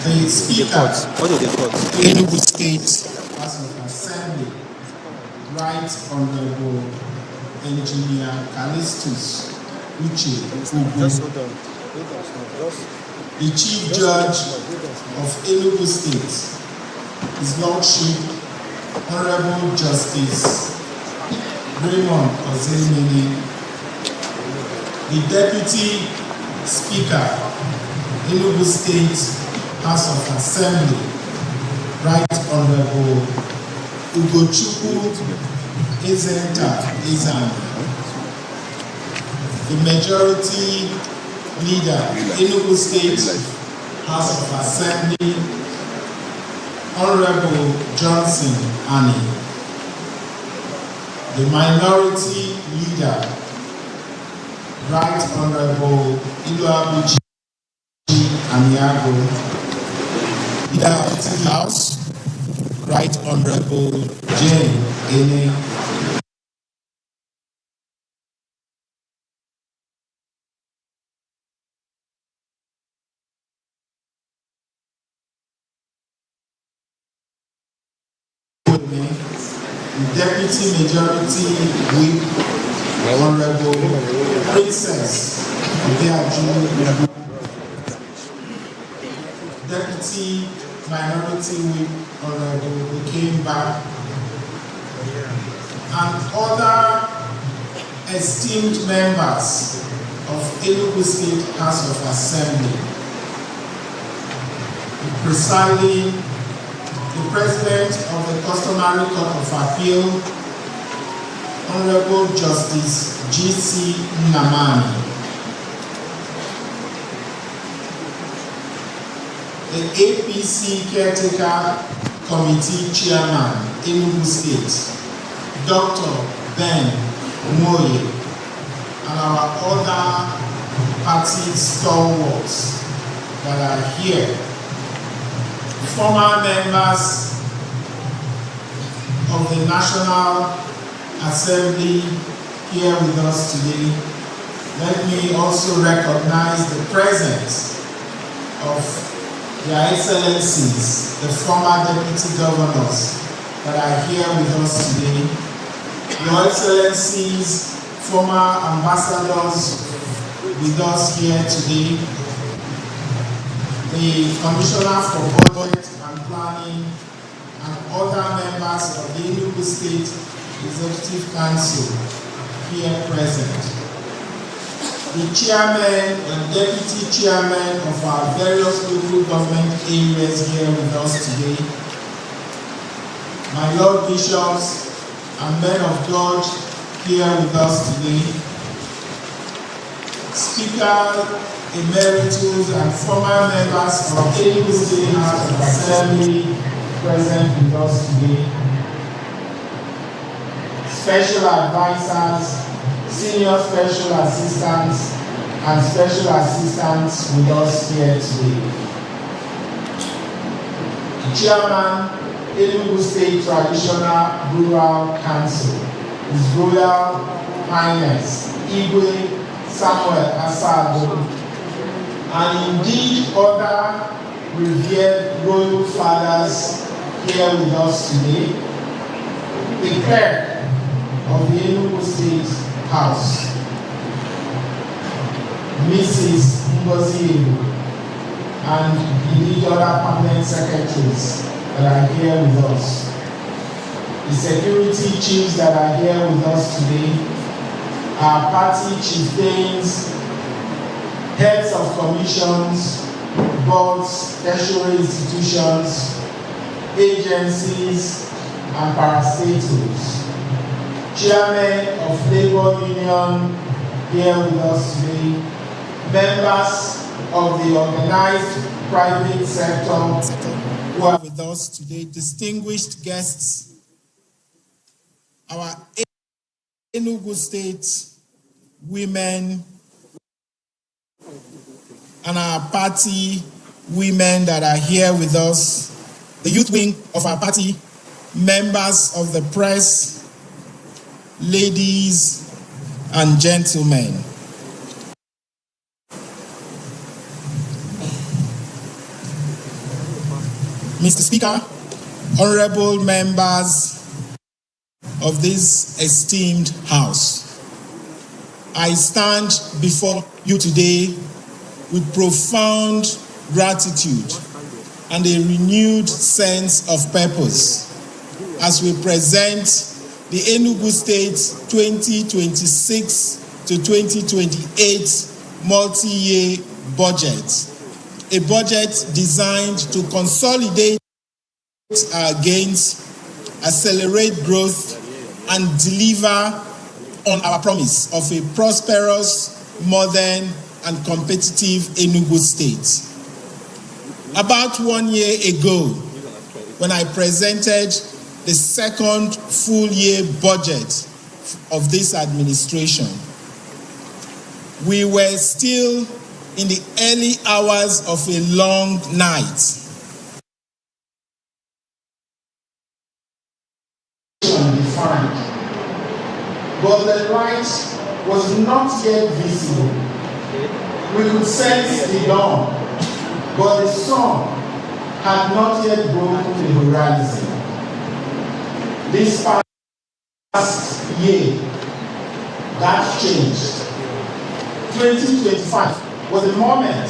The speaker, Enugu State House of Assembly, Right Honorable Engineer Callistus Uche Ugu, the Chief Judge of Enugu State, His Lordship Honorable Justice Raymond Ozemini, the Deputy Speaker, Enugu State House of Assembly, Right Honorable Ugochukwu Ezenta Ezan, the Majority Leader, Enugu State House of Assembly, Honorable Johnson Annie, the Minority Leader, Right Honorable Iluabuchi Amiago, Leader of the House, Right Honorable Jane Ene, the Deputy Majority Whip, Honorable Princess Obiaju, Deputy Minority Whip, Honorable Mbah, and other esteemed members of Enugu State House of Assembly, presiding the President of the Customary Court of Appeal, Honorable Justice G.C. Nnamani, the APC Caretaker Committee Chairman, Enugu State, Dr. Ben Moye, and our other party stalwarts that are here, former members of the National Assembly here with us today. Let me also recognize the presence of their Excellencies, the former Deputy Governors that are here with us today, Your Excellencies, former Ambassadors with us here today, the Commissioner for Budget and Planning, and other members of the Enugu State Executive Council here present. The Chairman and Deputy Chairman of our various local government areas here with us today, my Lord Bishops and men of God here with us today, Speaker Emeritus and former members of Enugu State House of Assembly present with us today, special advisors, senior special assistants, and special assistants with us here today. The Chairman, Enugu State Traditional Rural Council, His Royal Highness Igwe Samuel Asado, and indeed other revered royal fathers here with us today, the clerk of the Enugu State House, Mrs. Ngozi, and the other permanent secretaries that are here with us, the security chiefs that are here with us today, our party chieftains, heads of commissions, boards, tertiary institutions, agencies, and parastatals. Chairman of Labor Union here with us today, members of the organized private sector who are with us today, distinguished guests, our Enugu State women, and our party women that are here with us, the youth wing of our party, members of the press, ladies and gentlemen. Mr. Speaker, honorable members of this esteemed House, I stand before you today with profound gratitude and a renewed sense of purpose as we present the Enugu State 2026 to 2028 multi-year budget, a budget designed to consolidate our gains, accelerate growth, and deliver on our promise of a prosperous, modern, and competitive Enugu State. About 1 year ago, when I presented the second full-year budget of this administration, we were still in the early hours of a long night. Defined, but the light was not yet visible. We could sense the dawn, but the sun had not yet broken the horizon. This last year, that changed. 2025 was the moment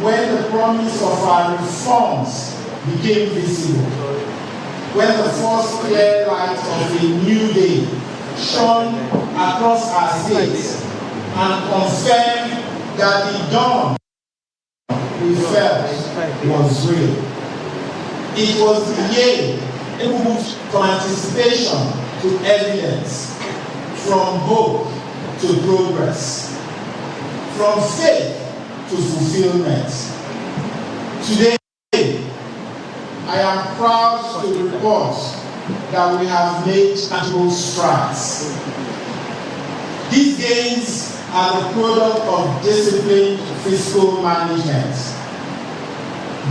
when the promise of our reforms became visible, when the first clear light of a new day shone across our state and confirmed that the dawn we felt was real. It was the year it moved from anticipation to evidence, from hope to progress, from faith to fulfillment. Today, I am proud to report that we have made tangible strides. These gains are the product of disciplined fiscal management,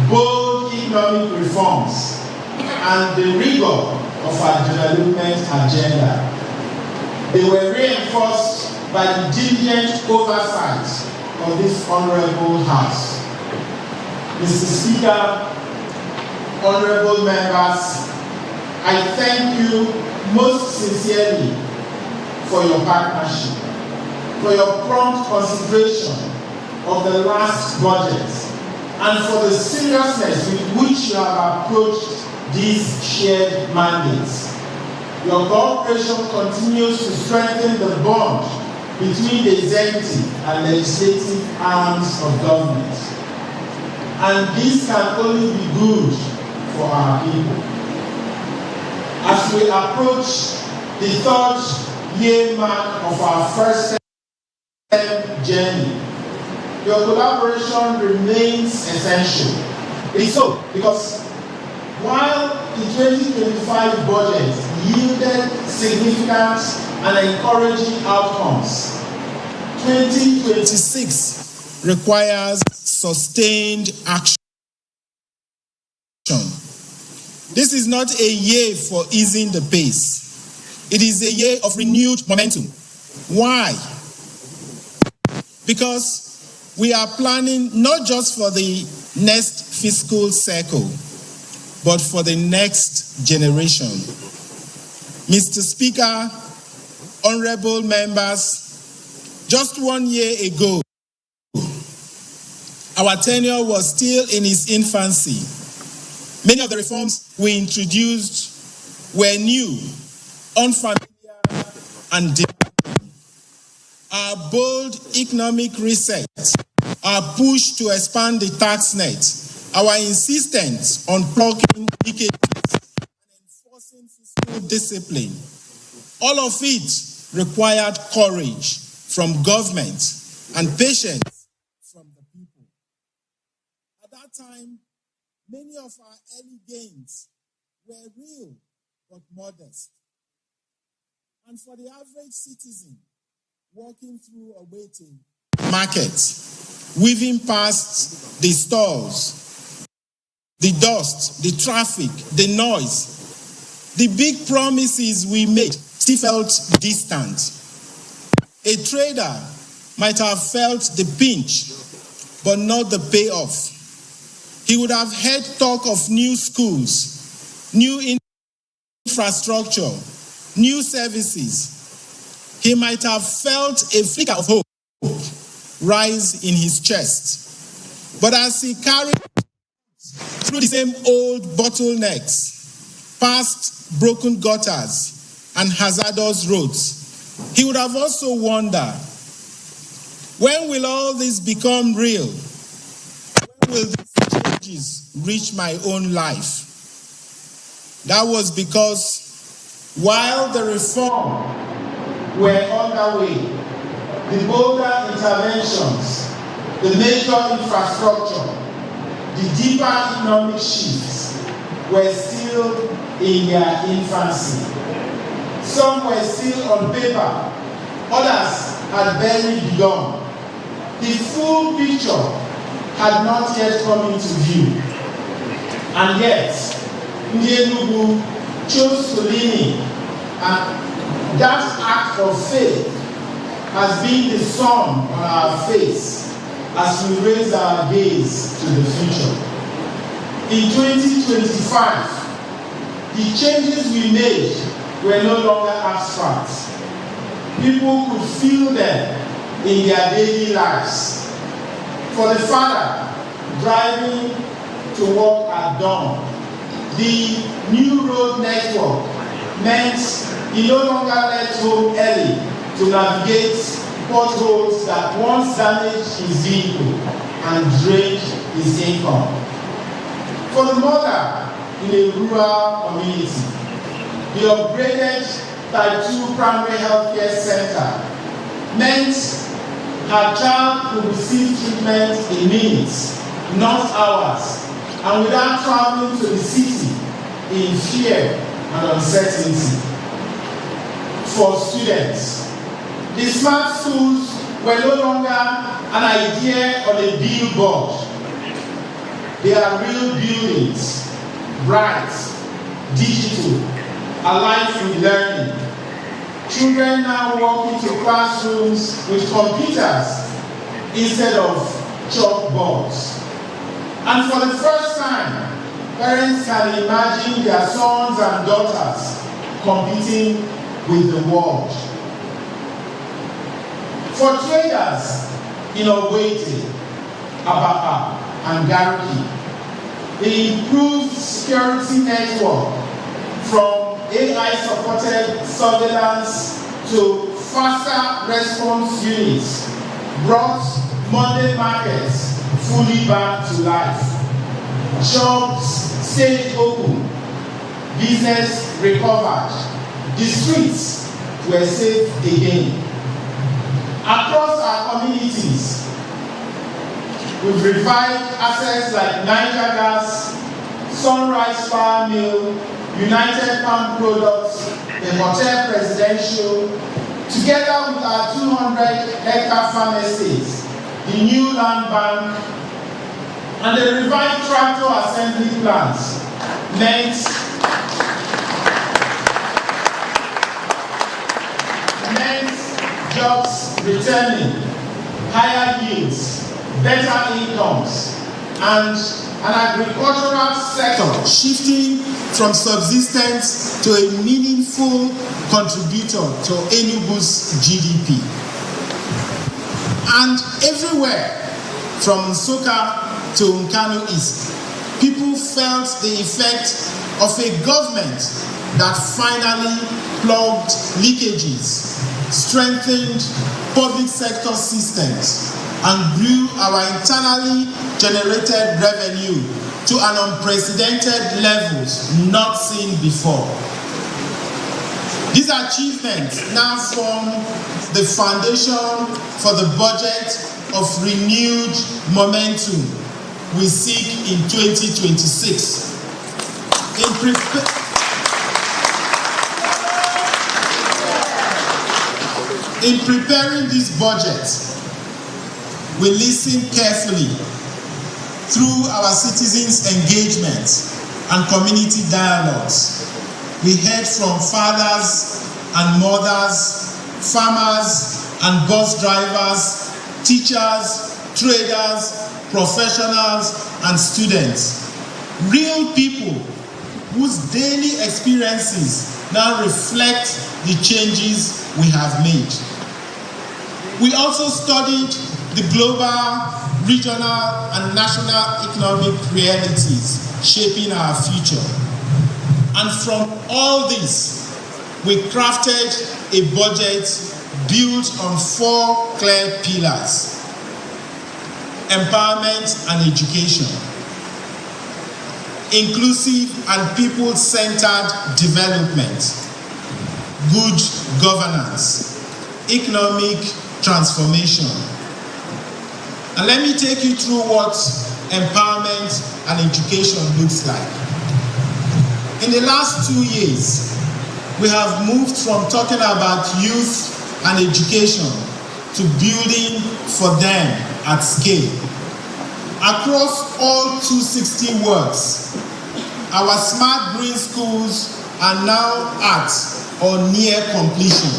bold economic reforms, and the rigor of our development agenda. They were reinforced by the diligent oversight of this honorable House. Mr. Speaker, honorable members, I thank you most sincerely for your partnership, for your prompt consideration of the last budget, and for the seriousness with which you have approached these shared mandates. Your cooperation continues to strengthen the bond between the executive and legislative arms of government. And this can only be good for our people. As we approach the third year mark of our first journey, your collaboration remains essential. It's so because while the 2025 budget yielded significant and encouraging outcomes, 2026 requires sustained action. This is not a year for easing the pace. It is a year of renewed momentum. Why? Because we are planning not just for the next fiscal cycle, but for the next generation. Mr. Speaker, honorable members, just 1 year ago, our tenure was still in its infancy. Many of the reforms we introduced were new, unfamiliar, and demanding. Our bold economic reset, our push to expand the tax net, our insistence on plugging leakages and enforcing fiscal discipline, all of it required courage from government and patience from the people. At that time, many of our early gains were real but modest. And for the average citizen walking through a waiting market, weaving past the stalls, the dust, the traffic, the noise, the big promises we made still felt distant. A trader might have felt the pinch, but not the payoff. He would have heard talk of new schools, new infrastructure, new services. He might have felt a flicker of hope rise in his chest. But as he carried through the same old bottlenecks, past broken gutters and hazardous roads, he would have also wondered, when will all this become real? When will these changes reach my own life? That was because while the reform were underway, the bolder interventions, the major infrastructure, the deeper economic shifts were still in their infancy. Some were still on paper, others had barely begun. The full picture had not yet come into view. And yet, Enugu chose to lean in, and that act of faith has been the sun on our face as we raise our gaze to the future. In 2025, the changes we made were no longer abstract. People could feel them in their daily lives. For the father driving to work at dawn, the new road network meant he no longer left home early to navigate potholes that once damaged his vehicle and drained his income. For the mother in a rural community, the upgraded Type 2 primary healthcare center meant her child could receive treatment in minutes, not hours, and without traveling to the city in fear and uncertainty. For students, the smart schools were no longer an idea on a billboard. They are real buildings, bright, digital, alive with learning. Children now walk into classrooms with computers instead of chalkboards. And for the first time, parents can imagine their sons and daughters competing with the world. For traders in Ogbete, Abapa, and Gariki, the improved security network from AI-supported surveillance to faster response units brought Monday markets fully back to life. Shops stayed open, business recovered, the streets were safe again. Across our communities, we've revived assets like Niger Gas, Sunrise Power Mill, United Palm Products, the Hotel Presidential, together with our 200-hectare farm estates, the new land bank, and the revived tractor assembly plants meant jobs returning, higher yields, better incomes, and an agricultural sector shifting from subsistence to a meaningful contributor to Enugu's GDP. And everywhere, from Nsukka to Nkanu East, people felt the effect of a government that finally plugged leakages, strengthened public sector systems, and grew our internally generated revenue to an unprecedented levels not seen before. These achievements now form the foundation for the budget of renewed momentum we seek in 2026. In preparing this budget, we listen carefully through our citizens' engagement and community dialogues. We heard from fathers and mothers, farmers and bus drivers, teachers, traders, professionals, and students. Real people whose daily experiences now reflect the changes we have made. We also studied the global, regional, and national economic realities shaping our future. And from all this, we crafted a budget built on 4 clear pillars: empowerment and education, inclusive and people-centered development, good governance, economic transformation. And let me take you through what empowerment and education looks like. In the last 2 years, we have moved from talking about youth and education to building for them at scale. Across all 260 wards, our smart green schools are now at or near completion.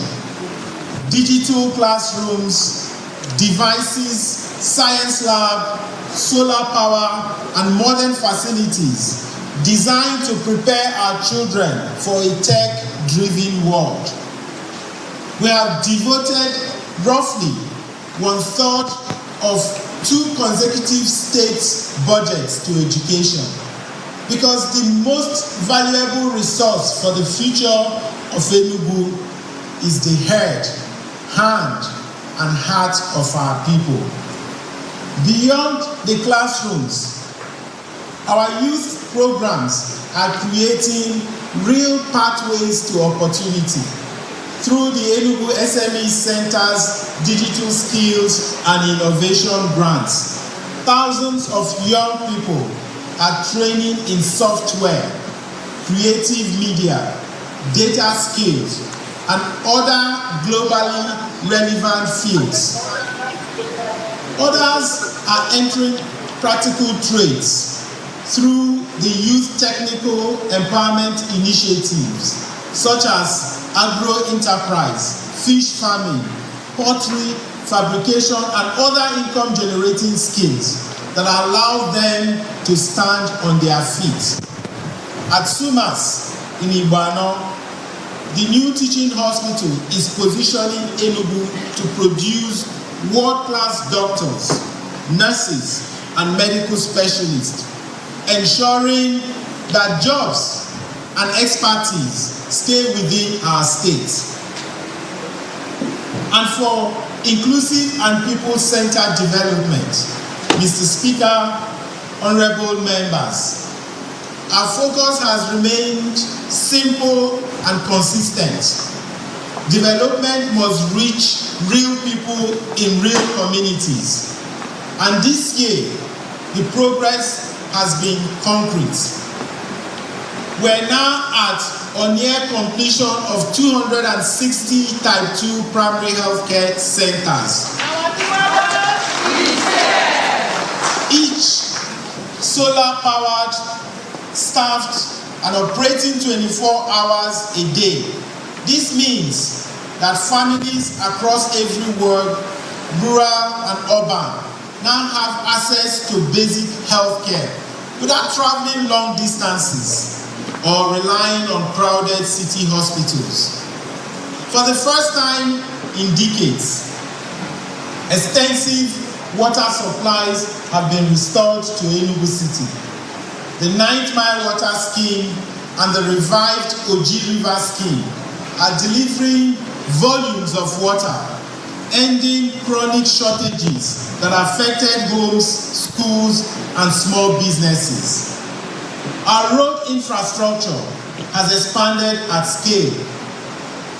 Digital classrooms, devices, science lab, solar power, and modern facilities designed to prepare our children for a tech AI-driven world. We have devoted roughly 1/3 of 2 consecutive state budgets to education, because the most valuable resource for the future of Enugu is the head, hand, and heart of our people. Beyond the classrooms, our youth programs are creating real pathways to opportunity through the Enugu SME Center's digital skills and innovation grants. Thousands of young people are training in software, creative media, data skills, and other globally relevant fields. Others are entering practical trades through the youth technical empowerment initiatives, such as agro-enterprise, fish farming, pottery, fabrication, and other income-generating skills that allow them to stand on their feet. At Sumas in Mbah, the new teaching hospital is positioning Enugu to produce world-class doctors, nurses, and medical specialists, ensuring that jobs and expertise stay within our state. And for inclusive and people-centered development, Mr. Speaker, honorable members, our focus has remained simple and consistent. Development must reach real people in real communities. And this year, the progress has been concrete. We're now at or near completion of 260 Type 2 primary healthcare centers. Each solar-powered, staffed, and operating 24 hours a day. This means that families across every ward, rural and urban, now have access to basic health care without traveling long distances or relying on crowded city hospitals. For the first time in decades, extensive water supplies have been restored to Enugu City. The 9th Mile Water Scheme and the revived Oji River Scheme are delivering volumes of water, ending chronic shortages that affected homes, schools, and small businesses. Our road infrastructure has expanded at scale.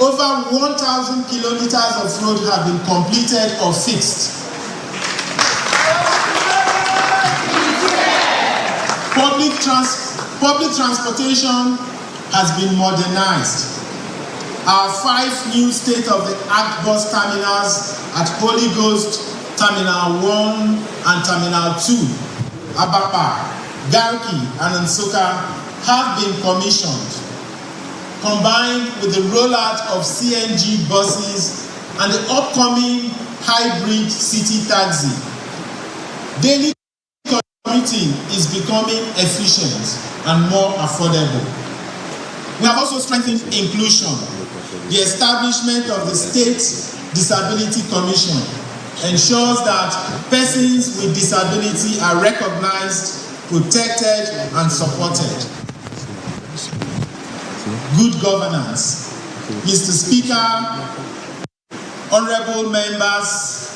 Over 1,000 kilometers of road have been completed or fixed. Public transportation has been modernized. Our 5 new state-of-the-art bus terminals at Holy Ghost, Terminal 1 and Terminal 2, Abapa, Garki, and Nsoka have been commissioned, combined with the rollout of CNG buses and the upcoming hybrid city taxi. Daily commuting is becoming efficient and more affordable. We have also strengthened inclusion. The establishment of the State Disability Commission ensures that persons with disability are recognized, protected, and supported. Good governance. Mr. Speaker, honorable members,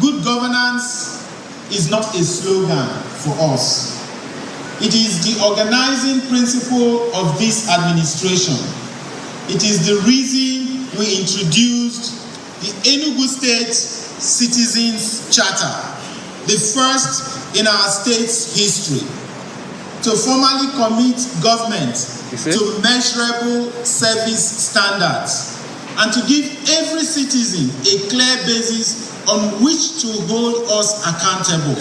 good governance is not a slogan for us. It is the organizing principle of this administration. It is the reason we introduced the Enugu State Citizens Charter, the first in our state's history, to formally commit government to measurable service standards and to give every citizen a clear basis on which to hold us accountable.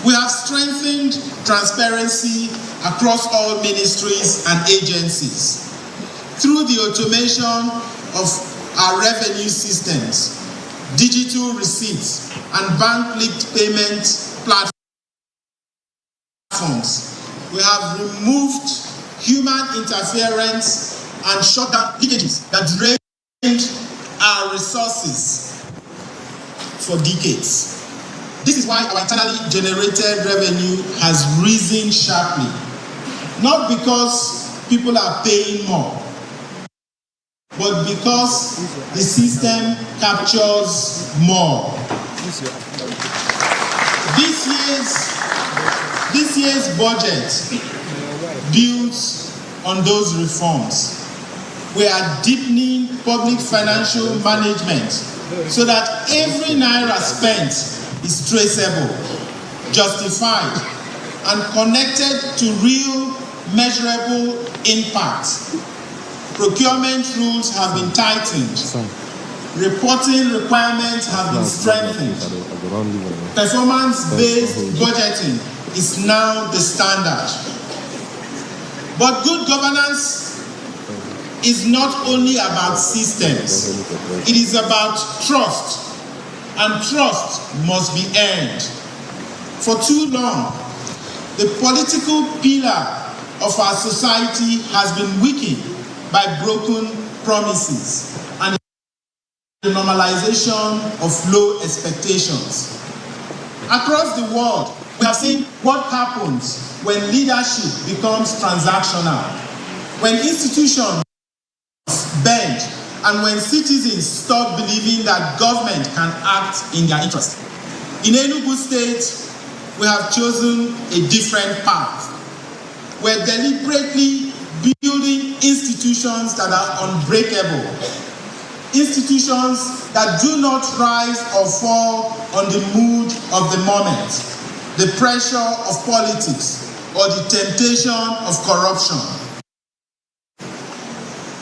We have strengthened transparency across all ministries and agencies through the automation of our revenue systems, digital receipts, and bank-linked payment platforms. We have removed human interference and shut down leakages that drained our resources for decades. This is why our internally generated revenue has risen sharply. Not because people are paying more, but because the system captures more. This year's budget builds on those reforms. We are deepening public financial management so that every naira spent is traceable, justified, and connected to real, measurable impact. Procurement rules have been tightened. Reporting requirements have been strengthened. Performance-based budgeting is now the standard. But good governance is not only about systems. It is about trust, and trust must be earned. For too long, the political pillar of our society has been weakened by broken promises and the normalization of low expectations. Across the world, we have seen what happens when leadership becomes transactional, when institutions bend, and when citizens stop believing that government can act in their interest. In Enugu State, we have chosen a different path. We're deliberately building institutions that are unbreakable, institutions that do not rise or fall on the mood of the moment, the pressure of politics, or the temptation of corruption.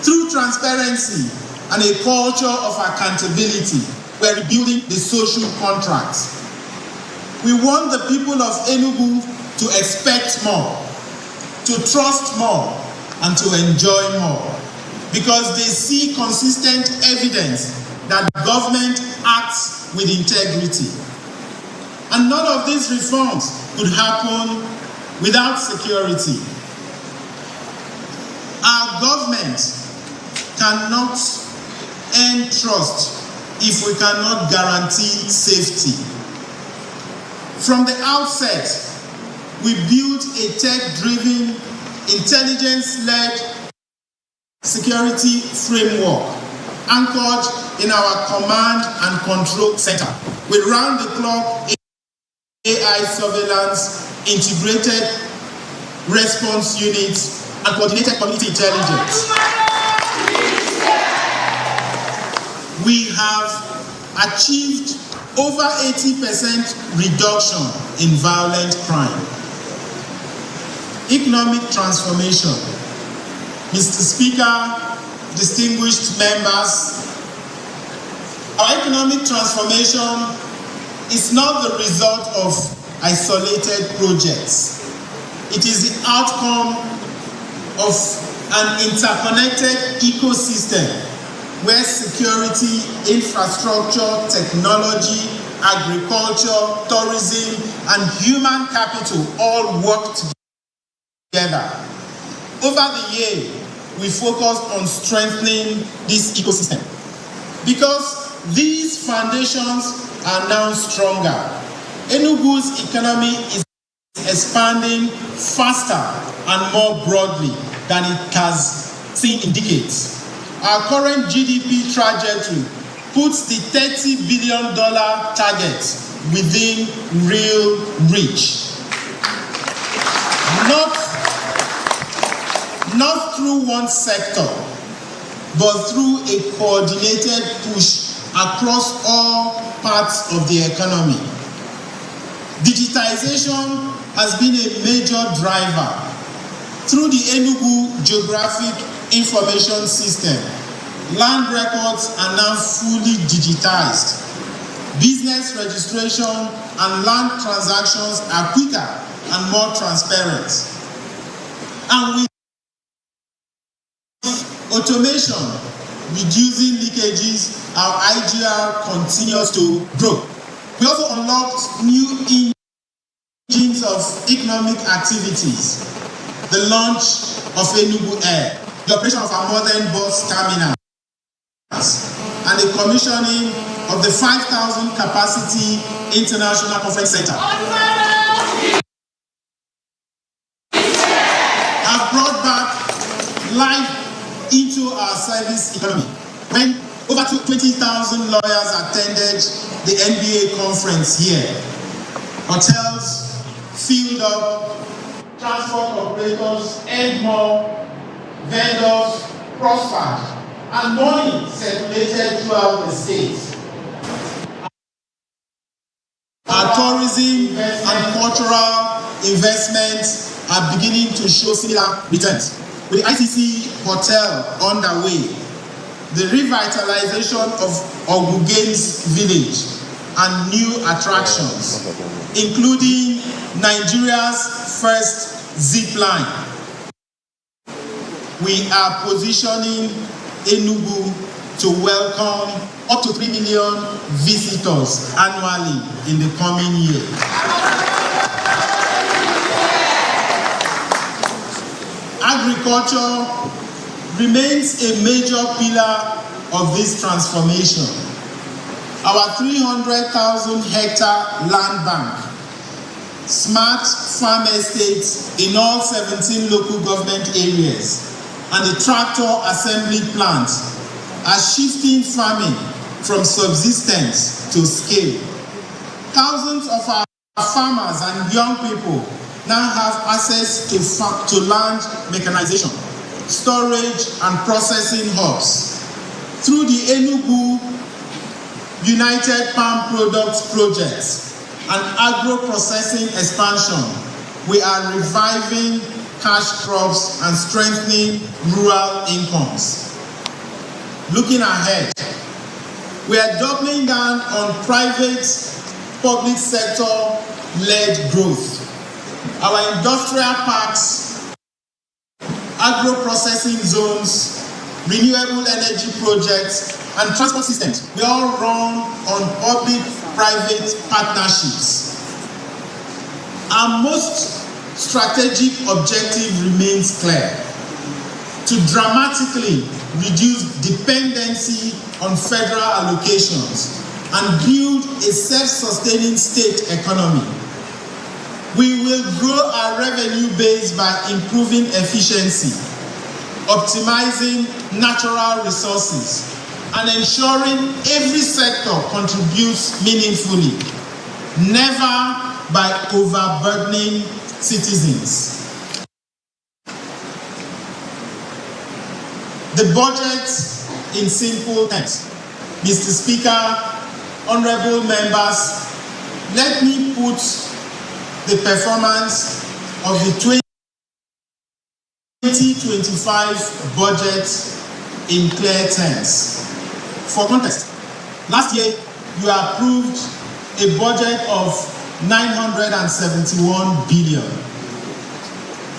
Through transparency and a culture of accountability, we're rebuilding the social contract. We want the people of Enugu to expect more, to trust more, and to enjoy more, because they see consistent evidence that government acts with integrity. And none of these reforms could happen without security. Our government cannot earn trust if we cannot guarantee safety. From the outset, we built a tech-driven, intelligence-led security framework anchored in our command and control center with round-the-clock AI surveillance, integrated response units, and coordinated community intelligence. We have achieved over 80% reduction in violent crime. Economic transformation. Mr. Speaker, distinguished members, our economic transformation is not the result of isolated projects. It is the outcome of an interconnected ecosystem where security, infrastructure, technology, agriculture, tourism, and human capital all work together. Over the year, we focused on strengthening this ecosystem because these foundations are now stronger. Enugu's economy is expanding faster and more broadly than it has seen in decades. Our current GDP trajectory puts the $30 billion target within real reach. Not through one sector, but through a coordinated push across all parts of the economy. Digitization has been a major driver. Through the Enugu Geographic Information System, land records are now fully digitized. Business registration and land transactions are quicker and more transparent. And with automation reducing leakages, our IGR continues to grow. We also unlocked new engines of economic activities. the launch of Enugu Air, the operation of our modern bus terminals, and the commissioning of the 5,000 capacity International Conference Center have brought back life into our service economy. When over 20,000 lawyers attended the NBA conference here, hotels filled up, transport operators earned more, vendors prospered, and money circulated throughout the state. Our tourism and cultural investments are beginning to show similar returns. With the ICC Hotel underway, the revitalization of Ogugame's village and new attractions, including Nigeria's first zip line. We are positioning Enugu to welcome up to 3 million visitors annually in the coming year. Agriculture remains a major pillar of this transformation. Our 300,000 hectare land bank, smart farm estates in all 17 local government areas, and the tractor assembly plant are shifting farming from subsistence to scale. Thousands of our farmers and young people now have access to land mechanization, storage, and processing hubs. Through the Enugu United Palm Products Project and agro-processing expansion, we are reviving cash crops and strengthening rural incomes. Looking ahead, we are doubling down on private public sector-led growth. Our industrial parks, agro-processing zones, renewable energy projects, and transport systems, we all run on public-private partnerships. Our most strategic objective remains clear: to dramatically reduce dependency on federal allocations and build a self-sustaining state economy. We will grow our revenue base by improving efficiency, optimizing natural resources, and ensuring every sector contributes meaningfully, never by overburdening citizens. The budget in simple terms. Mr. Speaker, honorable members, let me put the performance of the 2025 budget in clear terms. For context, last year you approved a budget of 971 billion.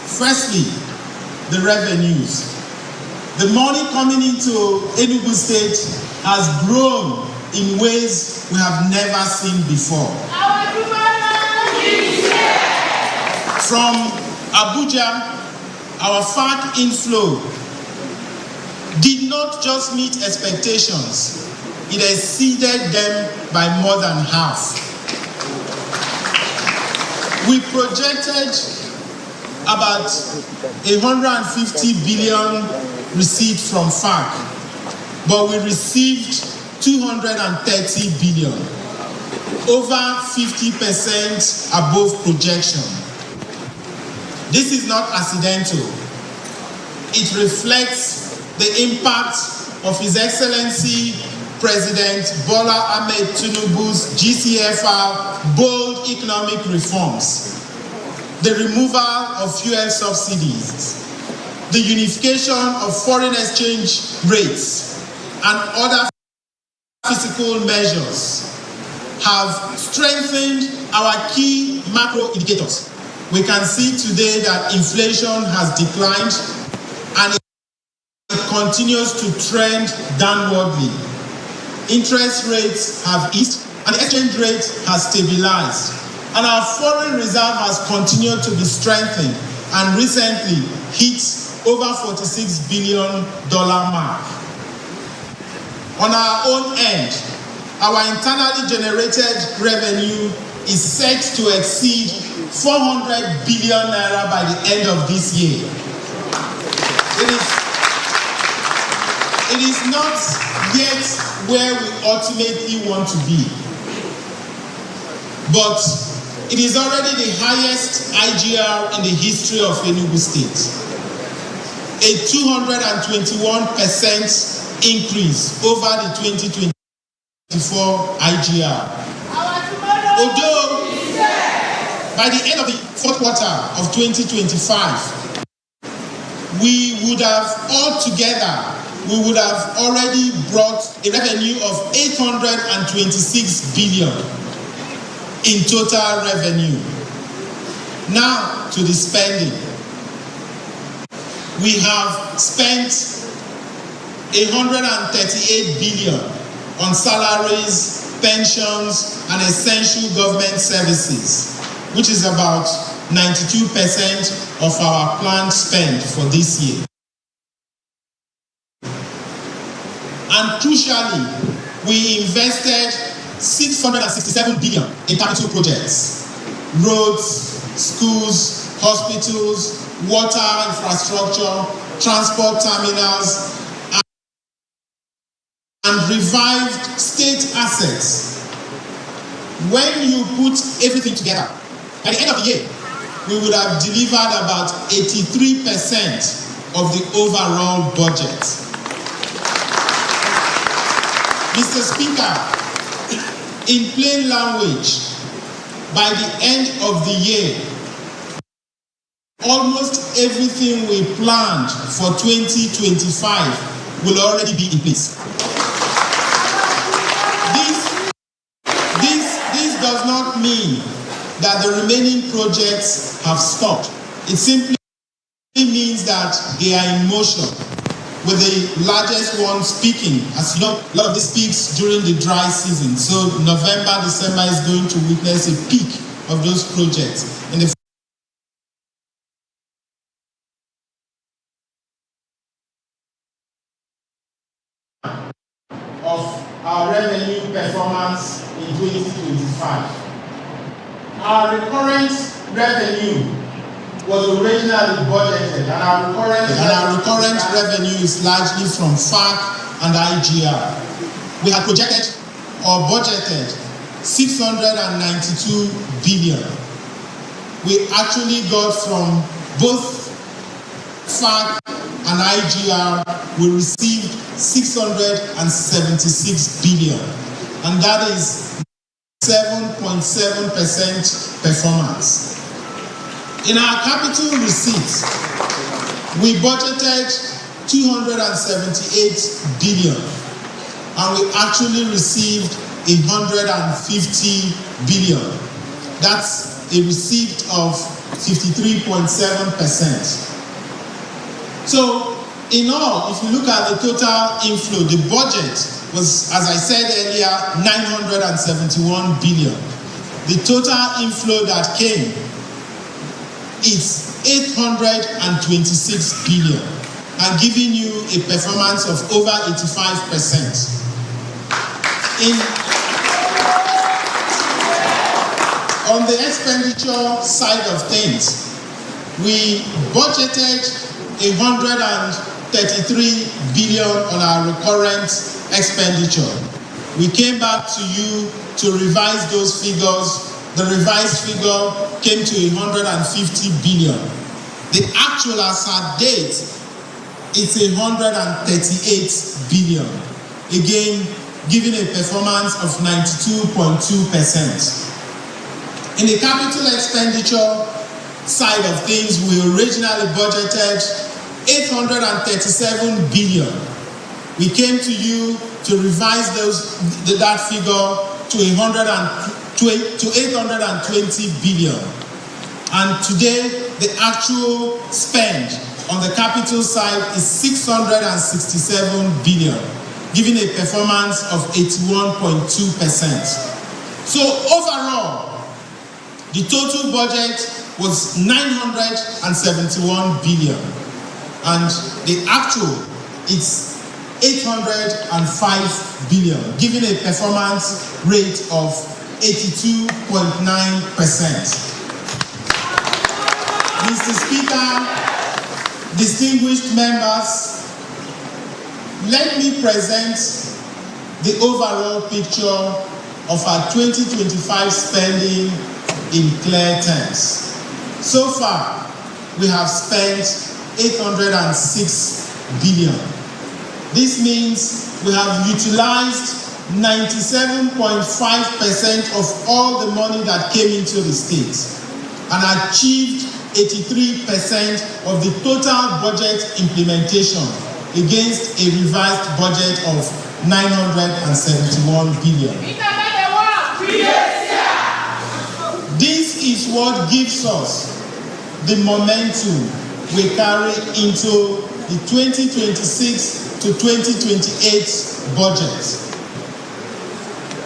Firstly, the revenues. The money coming into Enugu State has grown in ways we have never seen before. From Abuja, our FARC inflow did not just meet expectations, it exceeded them by more than half. We projected about 150 billion received from FARC, but we received 230 billion, over 50% above projection. This is not accidental. It reflects the impact of His Excellency President Bola Ahmed Tinubu's GCFR bold economic reforms, the removal of fuel subsidies, the unification of foreign exchange rates, and other fiscal measures have strengthened our key macro indicators. We can see today that inflation has declined and it continues to trend downwardly. Interest rates have eased and the exchange rate has stabilized. And our foreign reserve has continued to be strengthened and recently hit over $46 billion mark. On our own end, our internally generated revenue is set to exceed 400 billion naira by the end of this year. It is not yet where we ultimately want to be, but it is already the highest IGR in the history of Enugu State. A 221% increase over the 2024 IGR. Although by the end of the fourth quarter of 2025, we would have already brought a revenue of 826 billion in total revenue. Now to the spending. We have spent 138 billion on salaries, pensions, and essential government services, which is about 92% of our planned spend for this year. And crucially, we invested 667 billion in capital projects, roads, schools, hospitals, water infrastructure, transport terminals, and revived state assets. When you put everything together, by the end of the year, we would have delivered about 83% of the overall budget. Mr. Speaker, in plain language, by the end of the year, almost everything we planned for 2025 will already be in place. This does not mean that the remaining projects have stopped. It simply means that they are in motion, with the largest one speaking. As you know, a lot of this peaks during the dry season. So November, December is going to witness a peak of those projects. In the of our revenue performance in 2025. Our recurrent revenue was originally budgeted, and our recurrent revenue is largely from FAC and IGR. We had projected or budgeted 692 billion. We actually got from both FAC and IGR, we received 676 billion, and that is 7.7% performance. In our capital receipts, we budgeted 278 billion, and we actually received 150 billion. That's a receipt of 53.7%. So, in all, if you look at the total inflow, the budget was, as I said earlier, 971 billion. The total inflow that came is 826 billion, and giving you a performance of over 85%. On the expenditure side of things, we budgeted 133 billion on our recurrent expenditure. We came back to you to revise those figures. The revised figure came to 150 billion. The actual as at date is 138 billion. Again, giving a performance of 92.2%. In the capital expenditure side of things, we originally budgeted 837 billion. We came to you to revise that figure to 820 billion. And today, the actual spend on the capital side is 667 billion, giving a performance of 81.2%. So overall, The total budget was 971 billion, and the actual is 805 billion, giving a performance rate of 82.9%. Mr. Speaker, distinguished members, let me present the overall picture of our 2025 spending in clear terms. So far, we have spent 806 billion. This means we have utilized 97.5% of all the money that came into the state and achieved 83% of the total budget implementation against a revised budget of 971 billion. This is what gives us the momentum we carry into the 2026 to 2028 budget.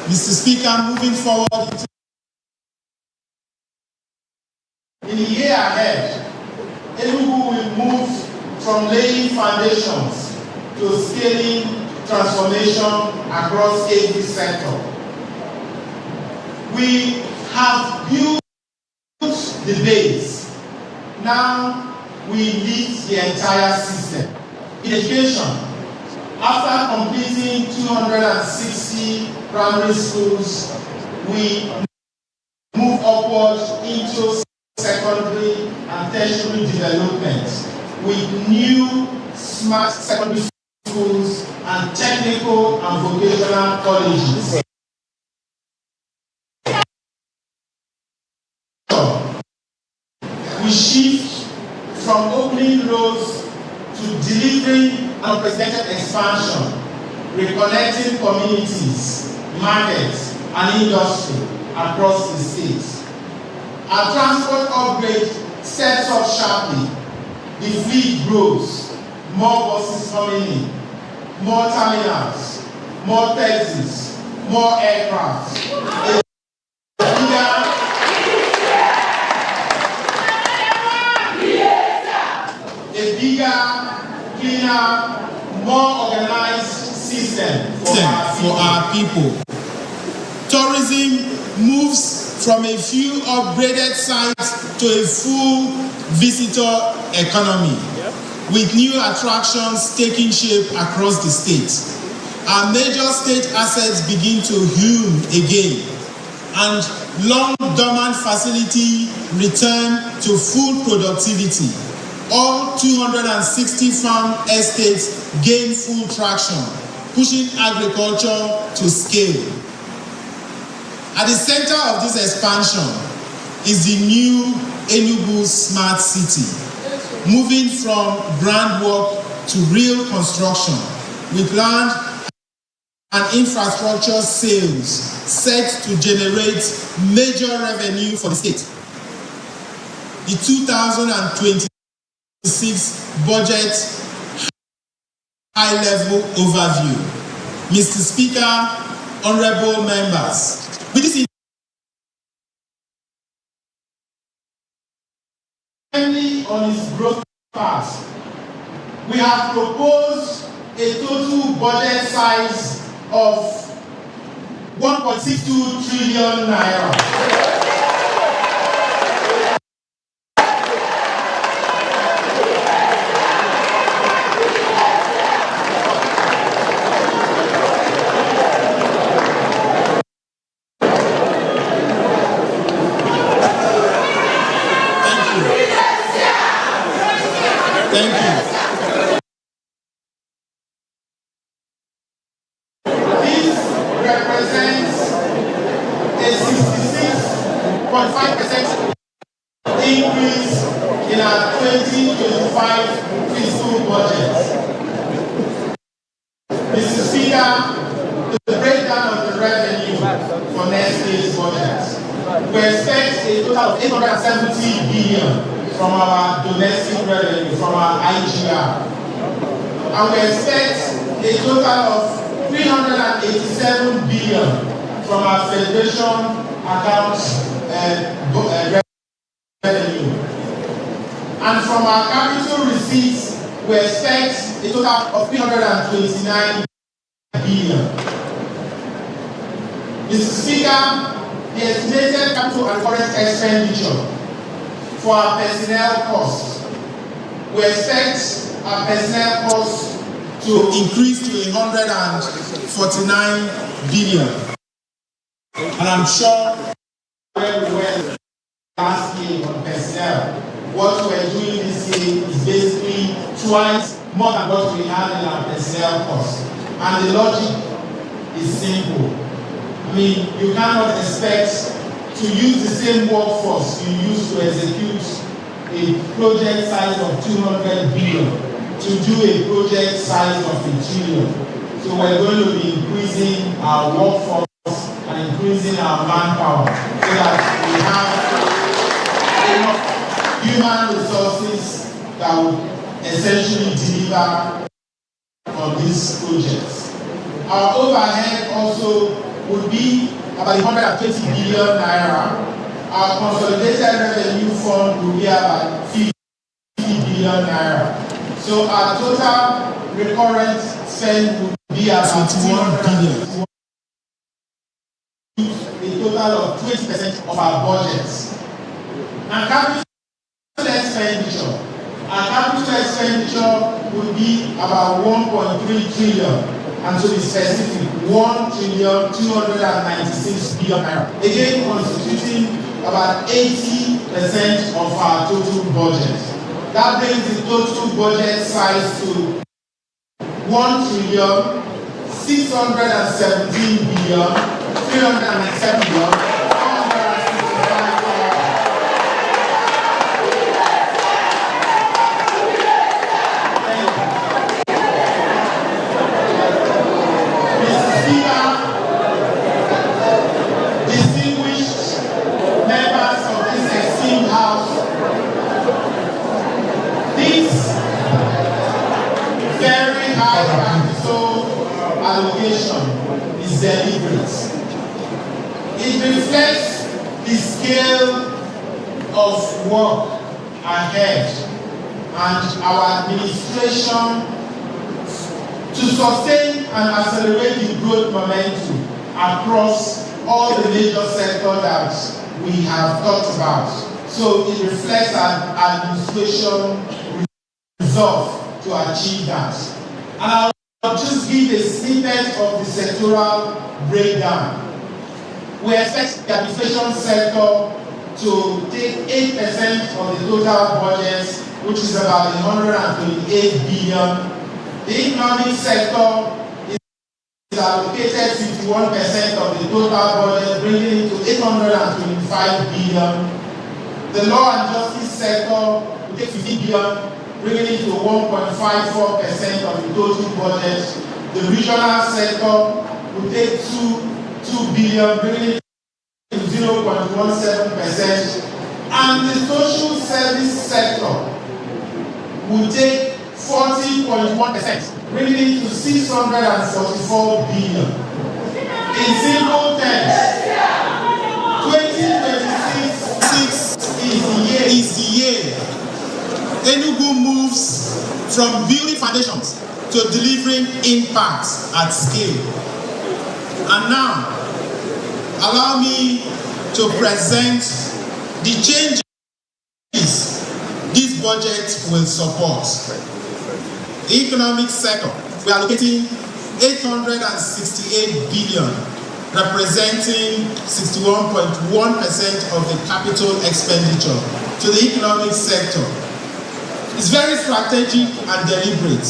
Mr. Speaker, moving forward in the year ahead, Enugu will move from laying foundations to scaling transformation across every sector. We have built the base. Now we lift the entire system. In education, after completing 260 primary schools, we move upward into secondary and tertiary development with new smart secondary schools and technical and vocational colleges. We shift from opening roads to delivering unprecedented expansion, reconnecting communities, markets, and industry across the state. Our transport upgrade sets up sharply. The fleet grows, more buses coming in, more terminals, more taxis, more aircraft. A bigger, cleaner, more organized system for our people. Tourism moves from a few upgraded sites to a full visitor economy, with new attractions taking shape across the state. Our major state assets begin to hum again, and long dormant facilities return to full productivity. All 260 farm estates gain full traction, pushing agriculture to scale. At the center of this expansion is the new Enugu Smart City, moving from groundwork to real construction, with land and infrastructure sales set to generate major revenue for the state. The 2026 budget high-level overview. Mr. Speaker, honorable members, with this on its growth path, we have proposed a total budget size of 1.62 trillion naira. Thank you. This represents a 66.5% increase in our 2025 fiscal budget. Mr. Speaker, the breakdown of the revenue for next year's budget. We expect a total of 870 billion from our domestic revenue, from our IGR. And we expect a total of 387 billion from our federation accounts revenue. And from our capital receipts, we expect a total of 329 billion. Mr. Speaker, the estimated capital and current expenditure for our personnel costs, we expect our personnel costs to increase to 149 billion. And I'm sure very well last year on personnel, what we're doing this year is basically twice more than what we had in our personnel costs. And the logic is simple. I mean, you cannot expect to use the same workforce you use to execute a project size of 200 billion to do a project size of 1 trillion. So we're going to be increasing our workforce and increasing our manpower so that we have enough human resources that will essentially deliver on these projects. Our overhead also would be about 120 billion naira. Our consolidated revenue fund will be about 50 billion naira. So our total recurrent spend would be about 21 billion. A total of 20% of our budgets. And capital expenditure. Our capital expenditure would be about 1.3 trillion. And to be specific, 1,296 billion naira. Again, constituting about 80% of our total budget. That brings the total budget size to 1,617,397 billion. Allocation is deliberate. It reflects the scale of work ahead and our administration to sustain and accelerate the growth momentum across all the major sectors that we have talked about. So it reflects our administration resolve to achieve that. And I'll just give a snippet of the sectoral breakdown. We expect the administration sector to take 8% of the total budget, which is about 128 billion. The economic sector is allocated 51% of the total budget, bringing it to 825 billion. The law and justice sector will take 50 billion, bringing it to 1.54% of the total budget. The regional sector will take 2 billion, bringing it to 0.17%. And the social service sector will take 40.1%, bringing it to 644 billion. In simple terms, 2026 is the year Enugu moves from building foundations to delivering impact at scale. And now, allow me to present the changes this budget will support. The economic sector, we are allocating 868 billion, representing 61.1% of the capital expenditure to the economic sector. It's very strategic and deliberate.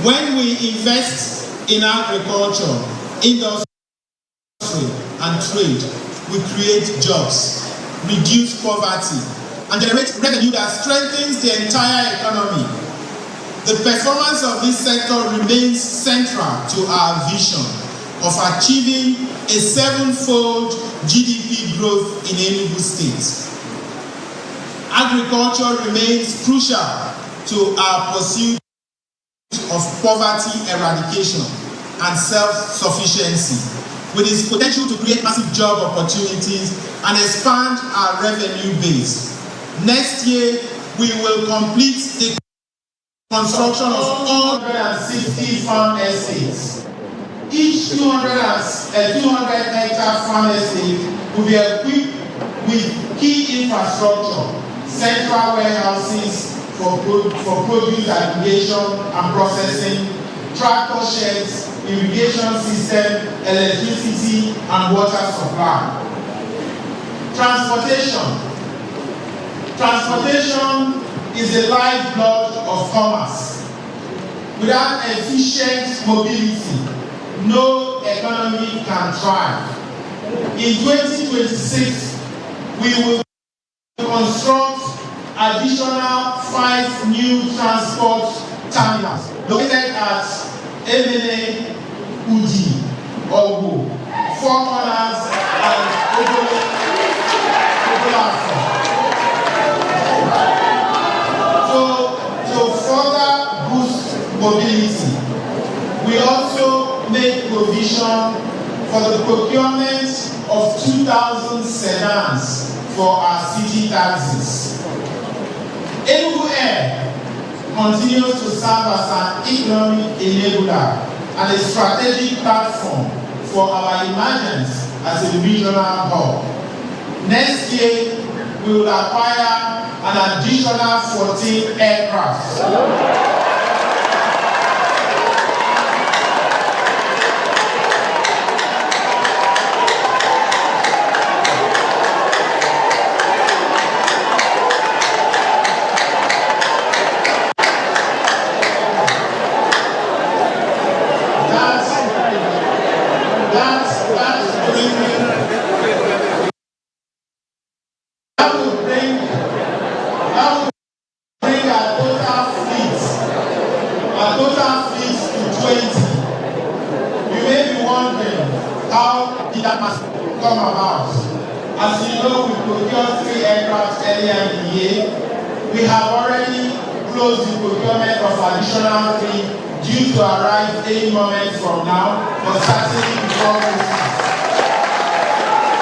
When we invest in agriculture, industry, and trade, we create jobs, reduce poverty, and generate revenue that strengthens the entire economy. The performance of this sector remains central to our vision of achieving a 7-fold GDP growth in Enugu State. Agriculture remains crucial to our pursuit of poverty eradication and self-sufficiency. with its potential to create massive job opportunities and expand our revenue base. Next year, we will complete the construction of 160 farm estates. Each 200-hectare farm estate will be equipped with key infrastructure, central warehouses for produce aggregation and processing, tractor sheds, irrigation system, electricity, and water supply. Transportation is the lifeblood of commerce. Without efficient mobility, no economy can thrive. In 2026, we will construct additional 5 new transport terminals located at Emene, Udi, Ogo, Four Corners, and Obolafo. To further boost mobility, we also make provision for the procurement of 2,000 sedans for our city taxis. Enugu Air continues to serve as an economic enabler and a strategic platform for our emergence as a regional hub. Next year, we will acquire an additional 14 aircraft. We have already closed the procurement of additional 3 due to arrive any moment from now for starting before Christmas.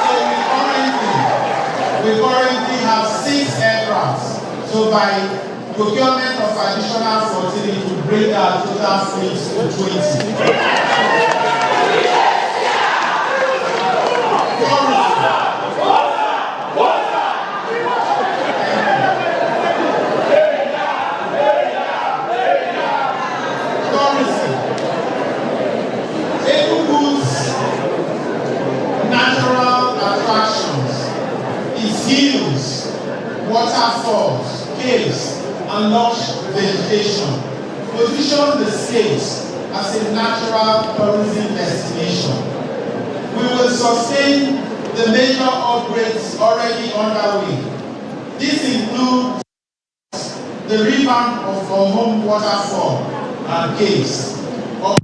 So we currently have 6 aircraft. So by procurement of additional 14, it will bring our total fleet to 20. Waterfalls, caves, and lush vegetation position the state as a natural tourism destination. We will sustain the major upgrades already underway. This includes the revamp of our home waterfall and caves, of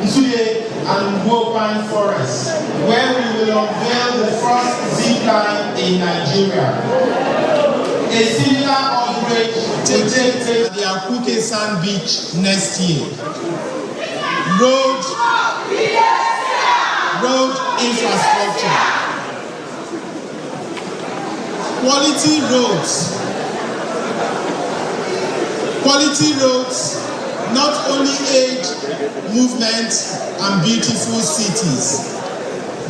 Nsuye and Mbah Forest, where we will unveil the first zip line in Nigeria. A similar upgrade will take place at the Akuke Sand Beach next year. Road infrastructure. Quality roads not only aid movement and beautiful cities,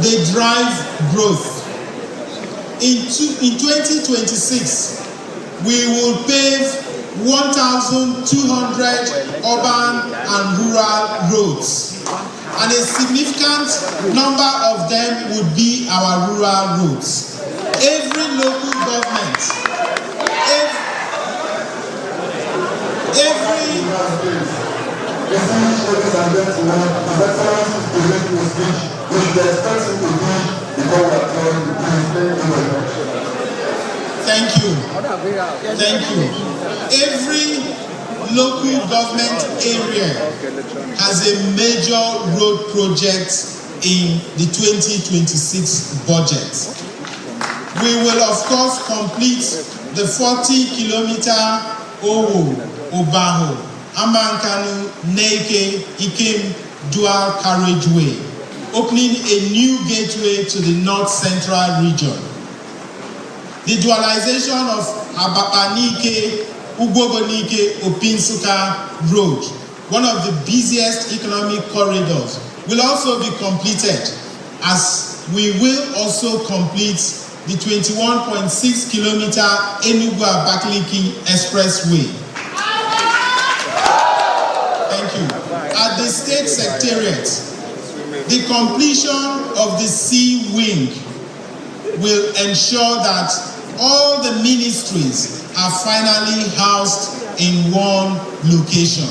they drive growth. In 2026, we will pave 1,200 urban and rural roads, and a significant number of them would be our rural roads. Every local government, Thank you. Every local government area has a major road project in the 2026 budget. We will of course complete the 40-kilometer Owo, Obaho, Amankanu, Neke, Ikem dual carriageway, opening a new gateway to the North Central region. The dualization of Abapanike-Ugbogonike-Opinsuka Road, one of the busiest economic corridors, will also be completed, as we will also complete the 21.6 kilometer Enugu-Abakaliki Expressway. Thank you. At the State Secretariat, the completion of the Sea Wing will ensure that all the ministries are finally housed in one location.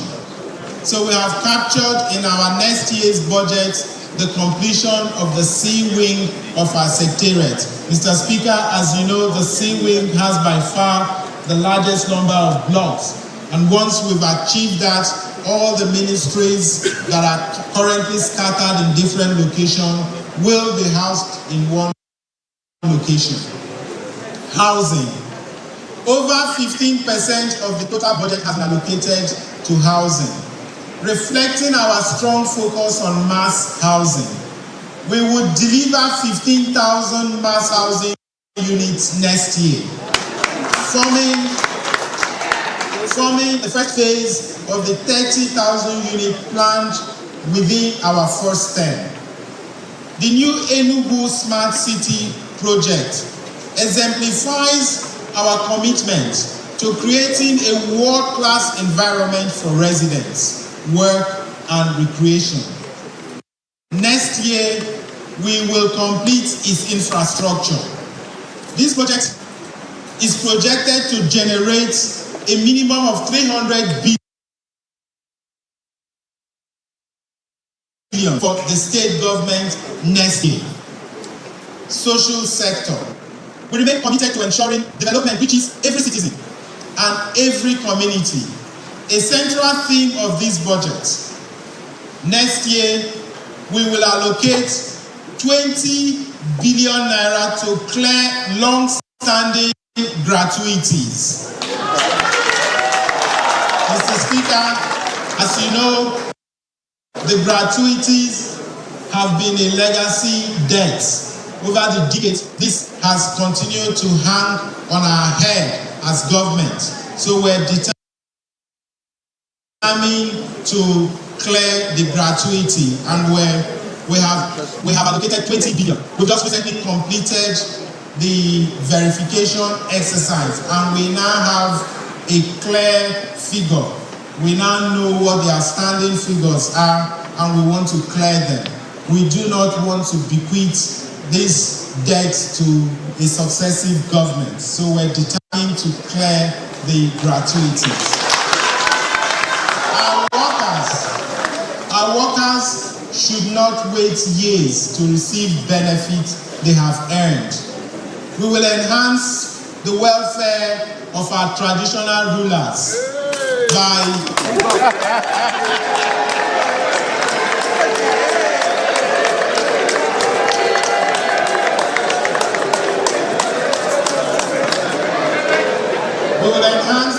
So we have captured in our next year's budget the completion of the Sea Wing of our Secretariat. Mr. Speaker, as you know, the Sea Wing has by far the largest number of blocks. And once we've achieved that, all the ministries that are currently scattered in different locations will be housed in one location. Housing. Over 15% of the total budget has been allocated to housing, reflecting our strong focus on mass housing. We would deliver 15,000 mass housing units next year, forming the first phase of the 30,000 unit planned within our first term. The new Enugu Smart City project exemplifies our commitment to creating a world-class environment for residents, work, and recreation. Next year, we will complete its infrastructure. This project is projected to generate a minimum of 300 billion for the state government next year. Social sector. We remain committed to ensuring development reaches every citizen and every community. A central theme of this budget. Next year, we will allocate 20 billion naira to clear long-standing gratuities. Mr. Speaker, as you know, the gratuities have been a legacy debt. Over the decades, this has continued to hang on our head as government. So we're determined to clear the gratuity, and we have allocated 20 billion. We've just recently completed the verification exercise, and we now have a clear figure. We now know what the outstanding figures are, and we want to clear them. We do not want to bequeath this debt to a successive government, so we're determined to clear the gratuities. Our workers should not wait years to receive benefits they have earned. We will enhance the welfare of our traditional rulers by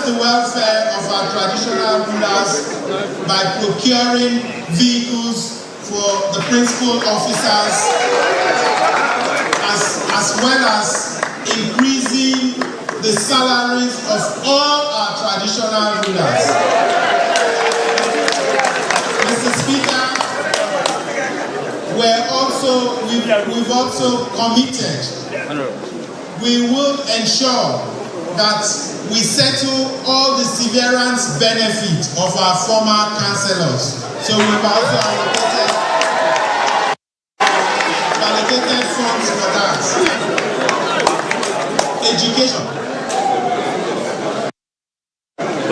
the welfare of our traditional rulers by procuring vehicles for the principal officers, as well as increasing the salaries of all our traditional rulers. Mr. Speaker, we've also committed. We will ensure that we settle all the severance benefits of our former councillors. So we've also allocated funds for that. Education.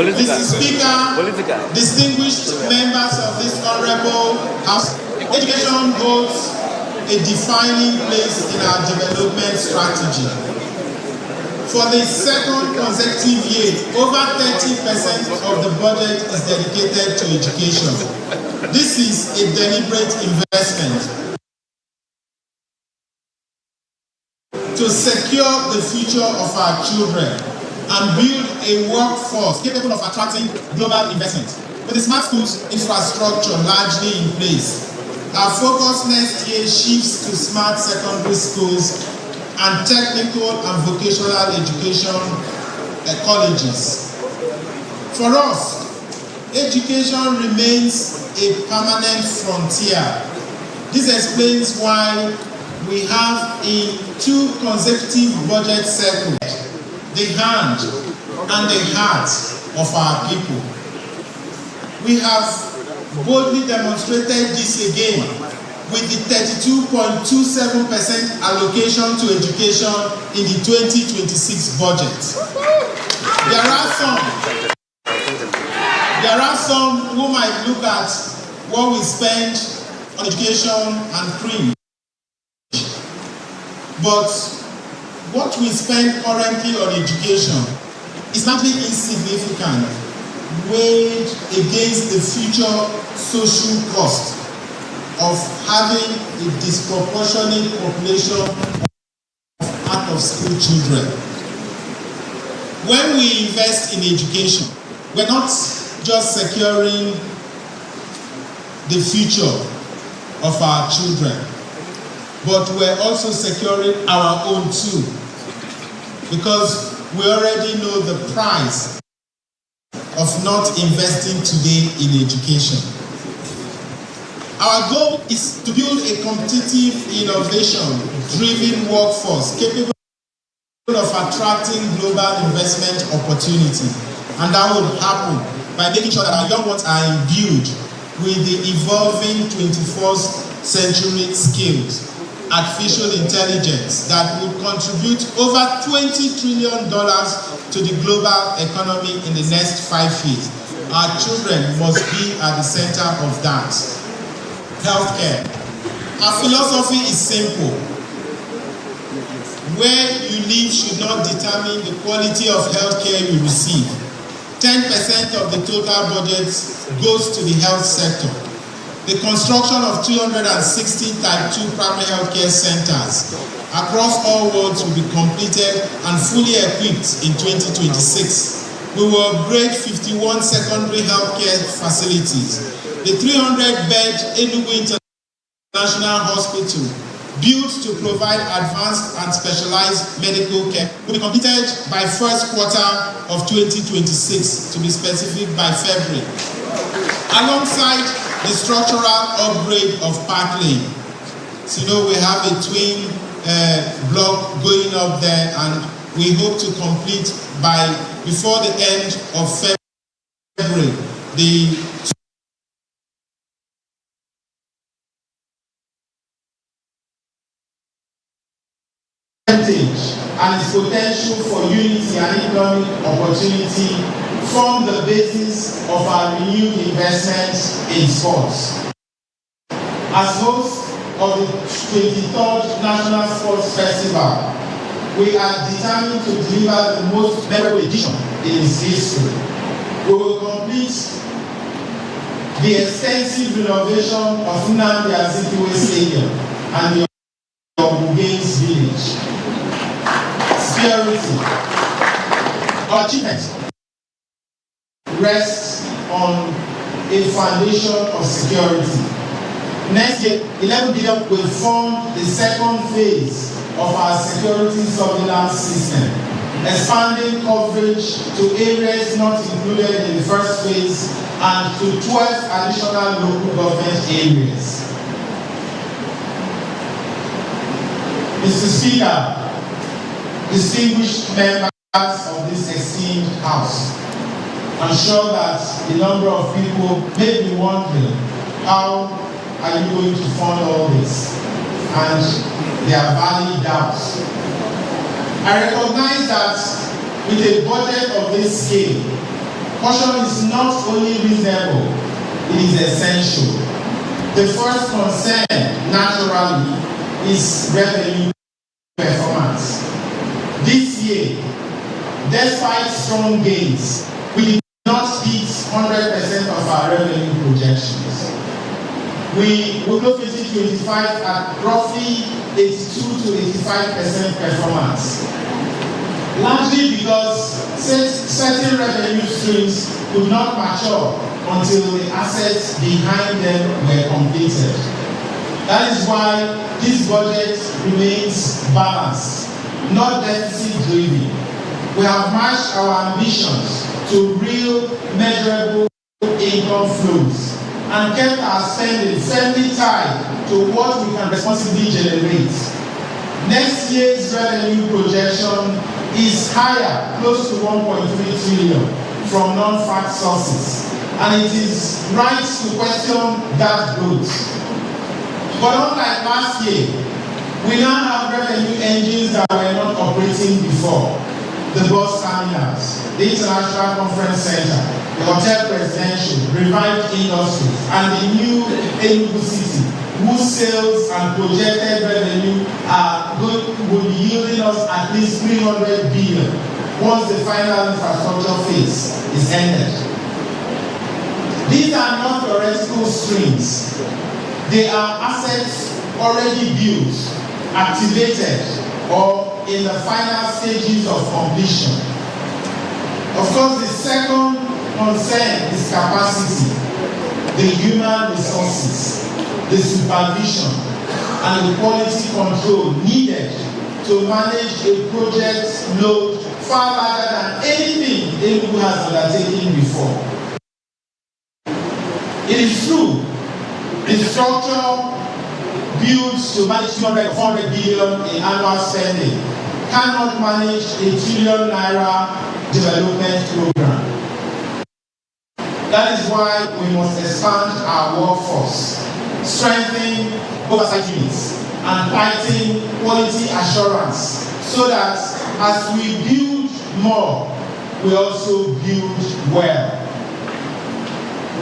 Mr. Speaker, distinguished members of this honorable House, education holds a defining place in our development strategy. For the second consecutive year, over 30% of the budget is dedicated to education. This is a deliberate investment to secure the future of our children and build a workforce capable of attracting global investment. With the smart schools infrastructure largely in place Our focus next year shifts to smart secondary schools and technical and vocational education colleges. For us, education remains a permanent frontier. This explains why we have in 2 consecutive budget cycles the hand and the heart of our people. We have boldly demonstrated this again with the 32.27% allocation to education in the 2026 budget. There are some who might look at what we spend on education and fringe, but what we spend currently on education is largely insignificant weighed against the future social cost of having a disproportionate population of out-of-school children. When we invest in education, we're not just securing the future of our children, but we're also securing our own too, because we already know the price of not investing today in education. Our goal is to build a competitive, innovation-driven workforce capable of attracting global investment opportunity. And that will happen by making sure that our young ones are imbued with the evolving 21st century skills, artificial intelligence that will contribute over $20 trillion to the global economy in the next 5 years. Our children must be at the center of that. Healthcare. Our philosophy is simple. Where you live should not determine the quality of healthcare you receive. 10% of the total budget goes to the health sector. The construction of 260 Type 2 primary healthcare centers across all wards will be completed and fully equipped in 2026. We will upgrade 51 secondary healthcare facilities. The 300-bed Enugu International Hospital, built to provide advanced and specialized medical care, will be completed by first quarter of 2026, to be specific by February. Alongside the structural upgrade of Park Lane. So we have a twin block going up there, and we hope to complete before the end of February the and its potential for unity and economic opportunity form the basis of our renewed investment in sports. As host of the 23rd National Sports Festival, we are determined to deliver the most memorable edition in its history. We will complete the extensive renovation of Nnamdi Azikiwe Stadium and the Games Village. Security. Our achievements rests on a foundation of security. Next year, 11 billion will fund the second phase of our security surveillance system, expanding coverage to areas not included in the first phase and to 12 additional local government areas. Mr. Speaker, distinguished members of this esteemed House, I'm sure that a number of people may be wondering, how are you going to fund all this? And there are valid doubts. I recognize that with a budget of this scale, caution is not only reasonable, it is essential. The first concern, naturally, is revenue performance. This year, despite strong gains, we did not hit 100% of our revenue projections. We will close 2025 at roughly 82 to 85% performance, largely because certain revenue streams could not mature until the assets behind them were completed. That is why this budget remains balanced, not deficit-driven. We have matched our ambitions to real, measurable income flows and kept our spending firmly tied to what we can responsibly generate. Next year's revenue projection is higher, close to 1.3 trillion from non-fact sources, and it is right to question that growth. But unlike last year, we now have revenue engines that were not operating before. The bus terminals, the International Conference Center, the Hotel Presidential, revived industries, and the new Enugu City, whose sales and projected revenue will be yielding us at least 300 billion once the final infrastructure phase is ended. These are not theoretical streams. They are assets already built, activated, or in the final stages of completion. Of course, the second concern is capacity, the human resources, the supervision, and the quality control needed to manage a project load far larger than anything Enugu has undertaken before. It is true, the structure built to manage 200 or 400 billion in annual spending cannot manage a ₦1 trillion development program. That is why we must expand our workforce, strengthen oversight units, and tighten quality assurance so that as we build more, we also build well.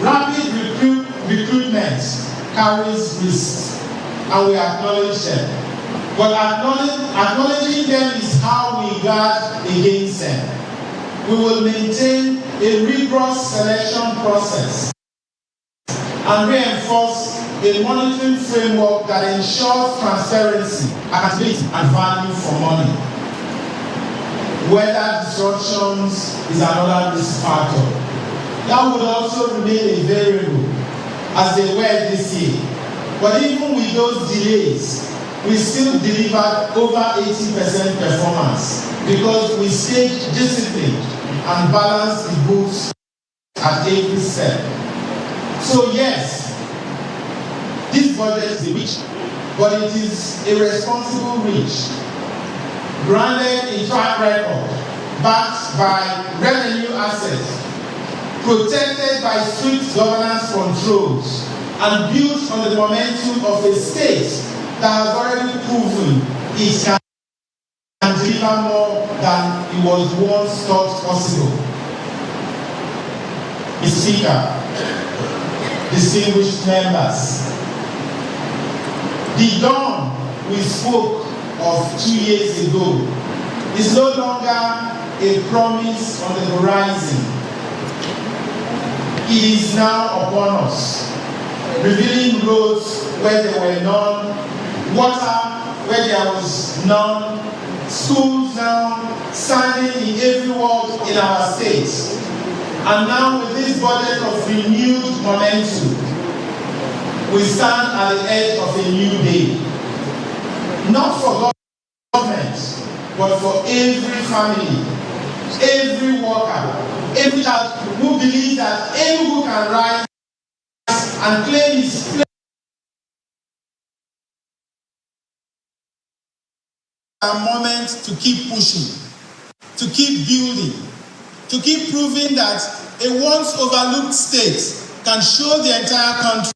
Rapid recruitment carries risks, and we acknowledge them. But acknowledging them is how we guard against them. We will maintain a rigorous selection process and reinforce a monitoring framework that ensures transparency, accountability, and value for money. Weather disruptions is another risk factor. That would also remain a variable, as they were this year. But even with those delays, we still delivered over 80% performance because we stayed disciplined and balanced the books at every step. So yes, this budget is a reach, but it is a responsible reach, grounded in track record, backed by revenue assets, protected by strict governance controls, and built on the momentum of a state that has already proven it can deliver more than it was once thought possible. Mr. Speaker, distinguished members, the dawn we spoke of 2 years ago is no longer a promise on the horizon. It is now upon us, revealing roads where there were none, water where there was none, schools now standing in every ward in our state. And now with this budget of renewed momentum, we stand at the edge of a new day. Not for government, but for every family, every worker, every child who believes that Enugu can rise and claim his place. A moment to keep pushing, to keep building, to keep proving that a once overlooked state can show the entire country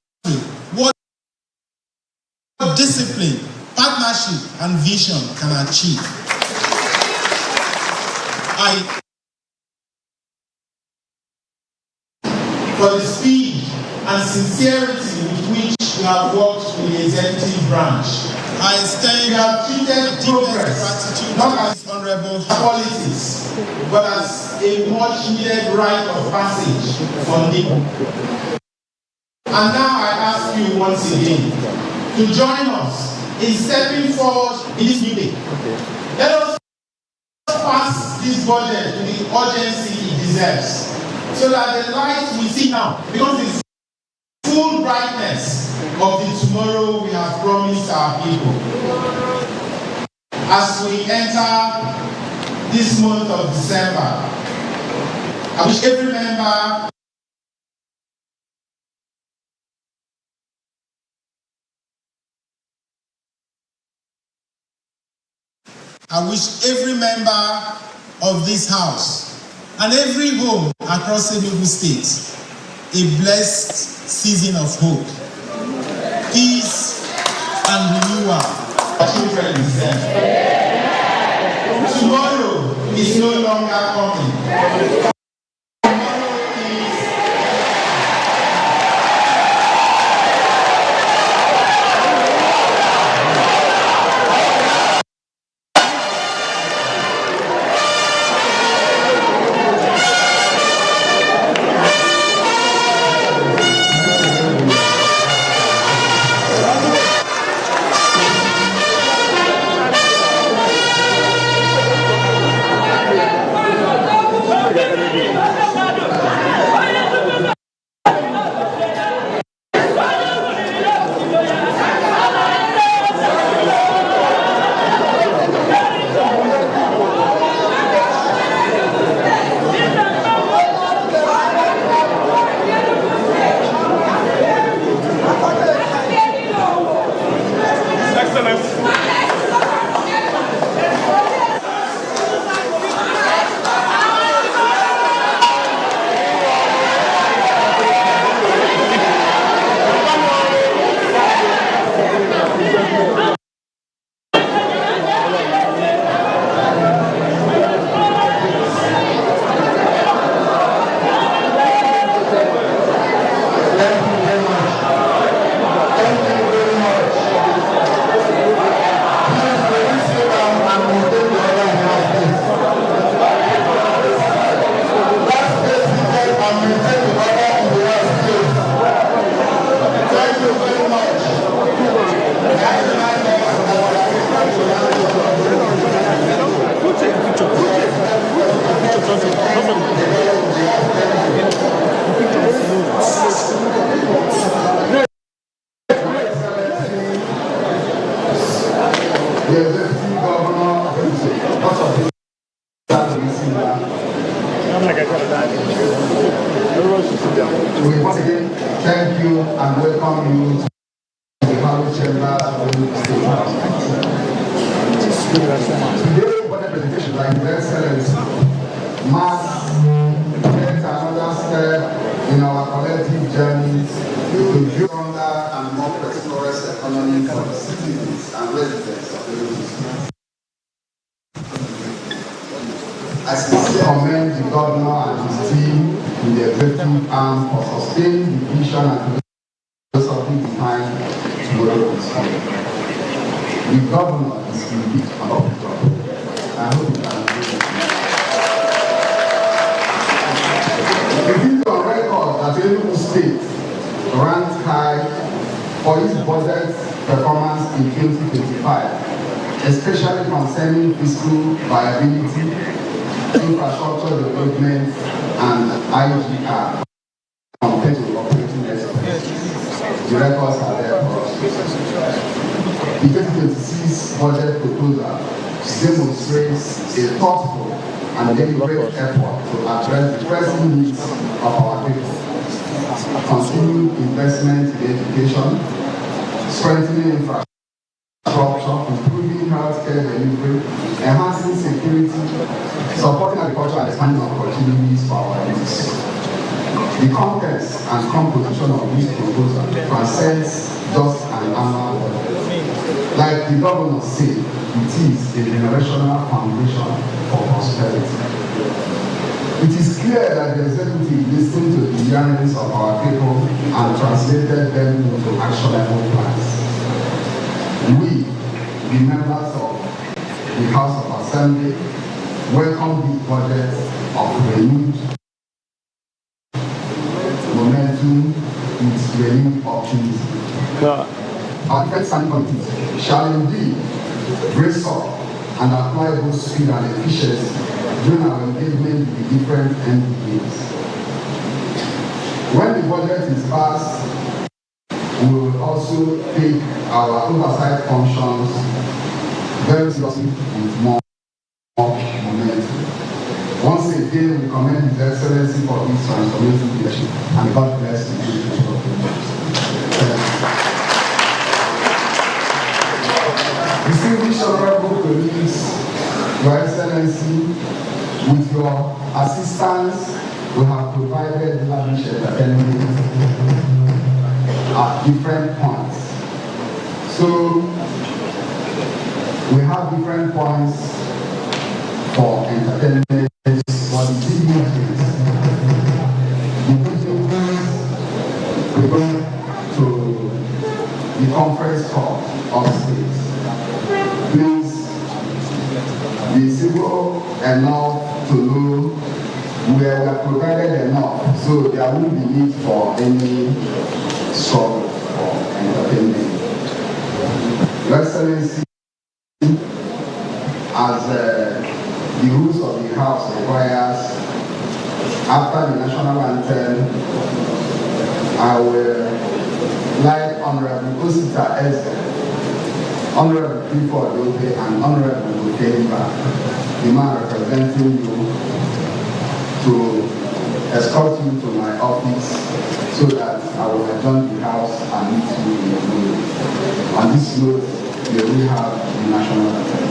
what discipline, partnership, and vision can achieve. For the speed and sincerity with which you have worked with the executive branch, I extend your treated progress not as honorable qualities, but as a much needed rite of passage for me. And now I ask you once again to join us in stepping forward in this new day. Let us pass this budget to the urgency it deserves, so that the light we see now becomes the full brightness of the tomorrow we have promised our people. As we enter this month of December, I wish every member of this house and every home across Enugu State a blessed season of hope, peace, and renewal. Tomorrow is no longer coming. We once again thank you and welcome you to the House Chamber of Enugu State. Today, what the presentation by His Excellency marks yet another step in our collective journey to build stronger and more prosperous economy for the citizens and residents of Enugu State. I sincerely commend the governor and his team in the executive arm for sustaining the vision and philosophy behind tomorrow's school. The governor is indeed an officer. I hope you can do it. It is on record that Enugu State ranked high for its budget performance in 2025, especially concerning fiscal viability, infrastructure development, and IGR compared to operating expenses. The records are there for us. The 2026 budget proposal demonstrates a thoughtful and deliberate effort to address the pressing needs of our people. Continued investment in education, strengthening infrastructure, improving healthcare delivery, enhancing security, supporting agriculture and expanding opportunities for our youth. The contents and composition of this proposal transcends just an annual budget. Like the governor said, it is a generational foundation for prosperity. It is clear that the executive listened to the yearnings of our people and translated them into actionable plans. We, the members of the House of Assembly, welcome the budget of renewed momentum with renewed opportunity. Our defense standing committees shall indeed brace up and apply both speed and efficiency during our engagement with the different entities. When the budget is passed We will also take our oversight functions very seriously with more momentum. Once again, we commend His Excellency for his transformative leadership, and God bless you. Distinguished honorable colleagues, Your Excellency, with your assistance, we have provided lavish entertainment at different points. So, we have different points for entertainment. For the big meetings, we go to the conference hall upstairs. Please be civil enough to know where we are provided enough, so there won't be need for any struggle for entertainment. Your Excellency, as the rules of the House requires, after the national anthem, I will like Honorable Osita Eze, Honorable Clifford Obe, and Honorable Mbah, the man representing you, to escort you to my office so that I will adjourn the House and meet you in the room. On this note, we will have the national anthem.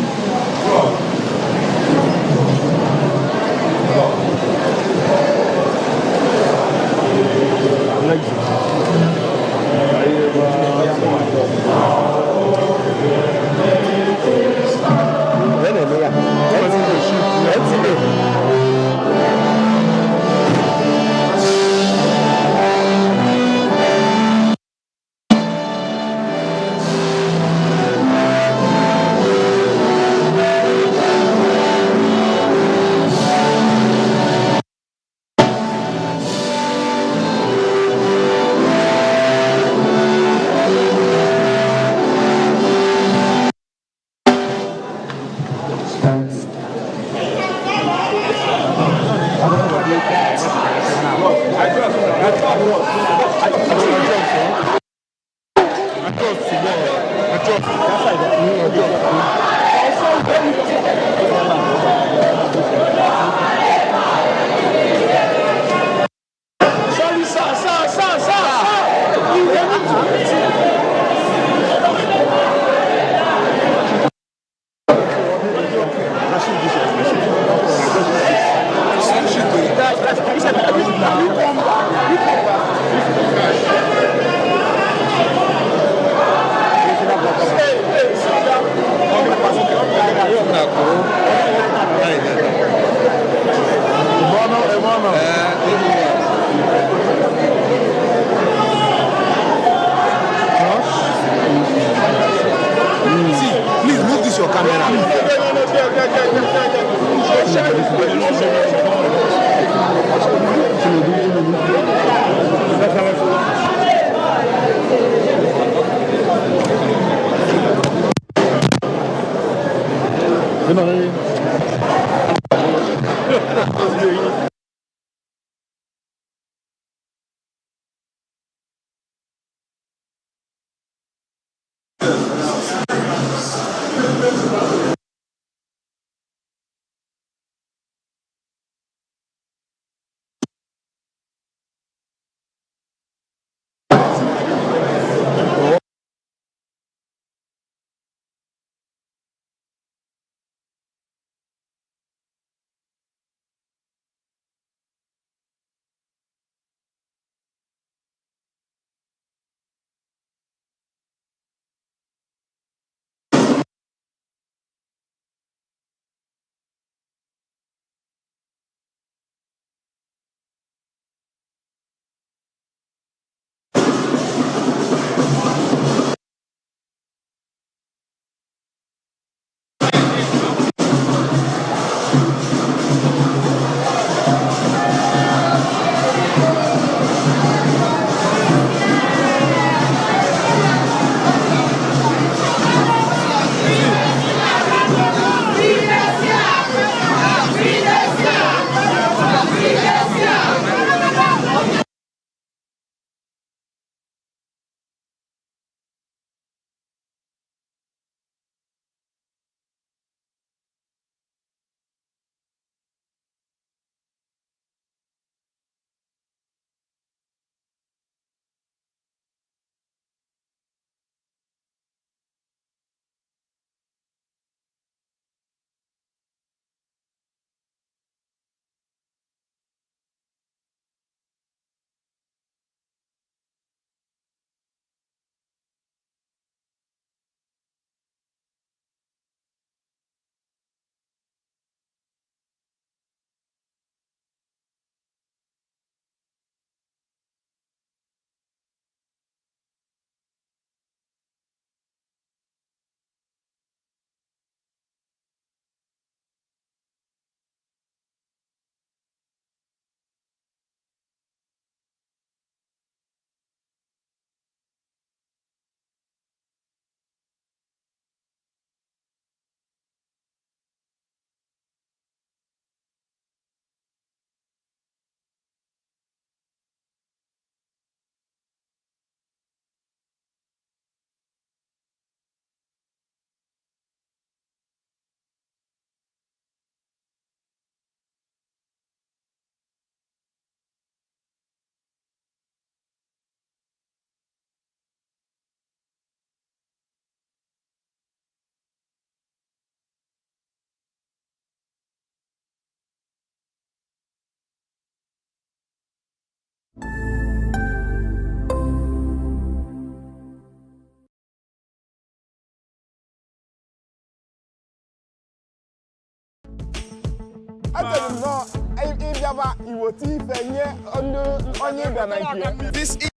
This is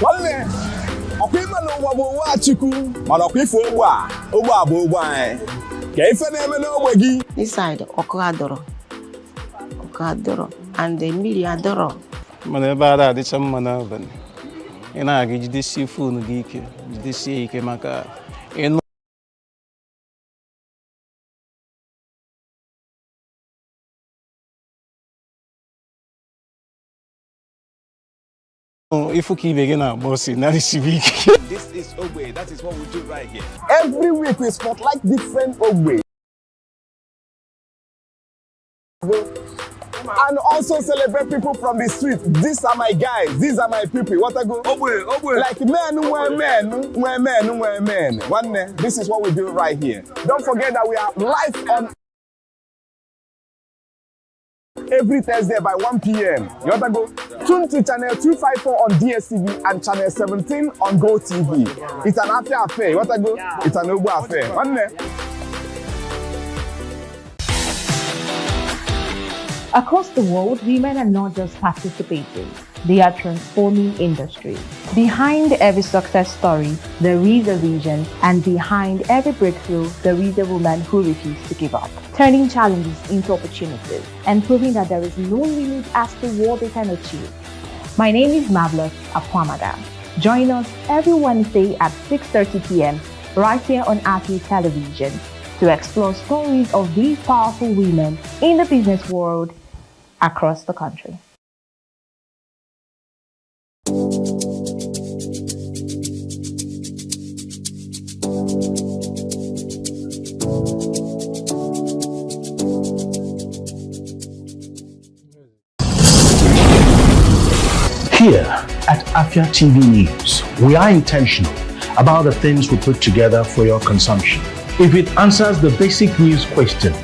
Nwanne, ọkwa ime na ụgbọ bụ ụwa Chukwu, mana ọkwa ife ogbe a bụ ogbe anyị. Ka ife na-eme n'ogbe gị. This side, ọkụ adọrọ, and the mmiri adọrọ. Mana ebe a adịcha mma n'abalị. Ị na-aga jidesie foonu gị ike, jidesie ike maka ịnụ ifu ka ibe gị na-agba ọsị na-arịsibe ike. This is Ogbe. That is what we do right here. Every week we spotlight different Ogbe. And also celebrate people from the street. These are my guys. These are my people. What I go? Ogbe. Like men. One, this is what we do right here. Don't forget that we are live on every Thursday by 1 p.m. You want to go? Tune to channel 254 on DSTV and channel 17 on Go TV. It's an Afia affair. You want to go? It's an Enugu affair. Across the world, women are not just participating, they are transforming industry. Behind every success story, there is a vision, and behind every breakthrough, there is a woman who refuses to give up, turning challenges into opportunities and proving that there is no limit as to what they can achieve. My name is Marvelous Akwamada. Join us every Wednesday at 6:30 p.m. right here on Afia Television to explore stories of these powerful women in the business world across the country. Here at Afia TV News, we are intentional about the things we put together for your consumption. If it answers the basic news questions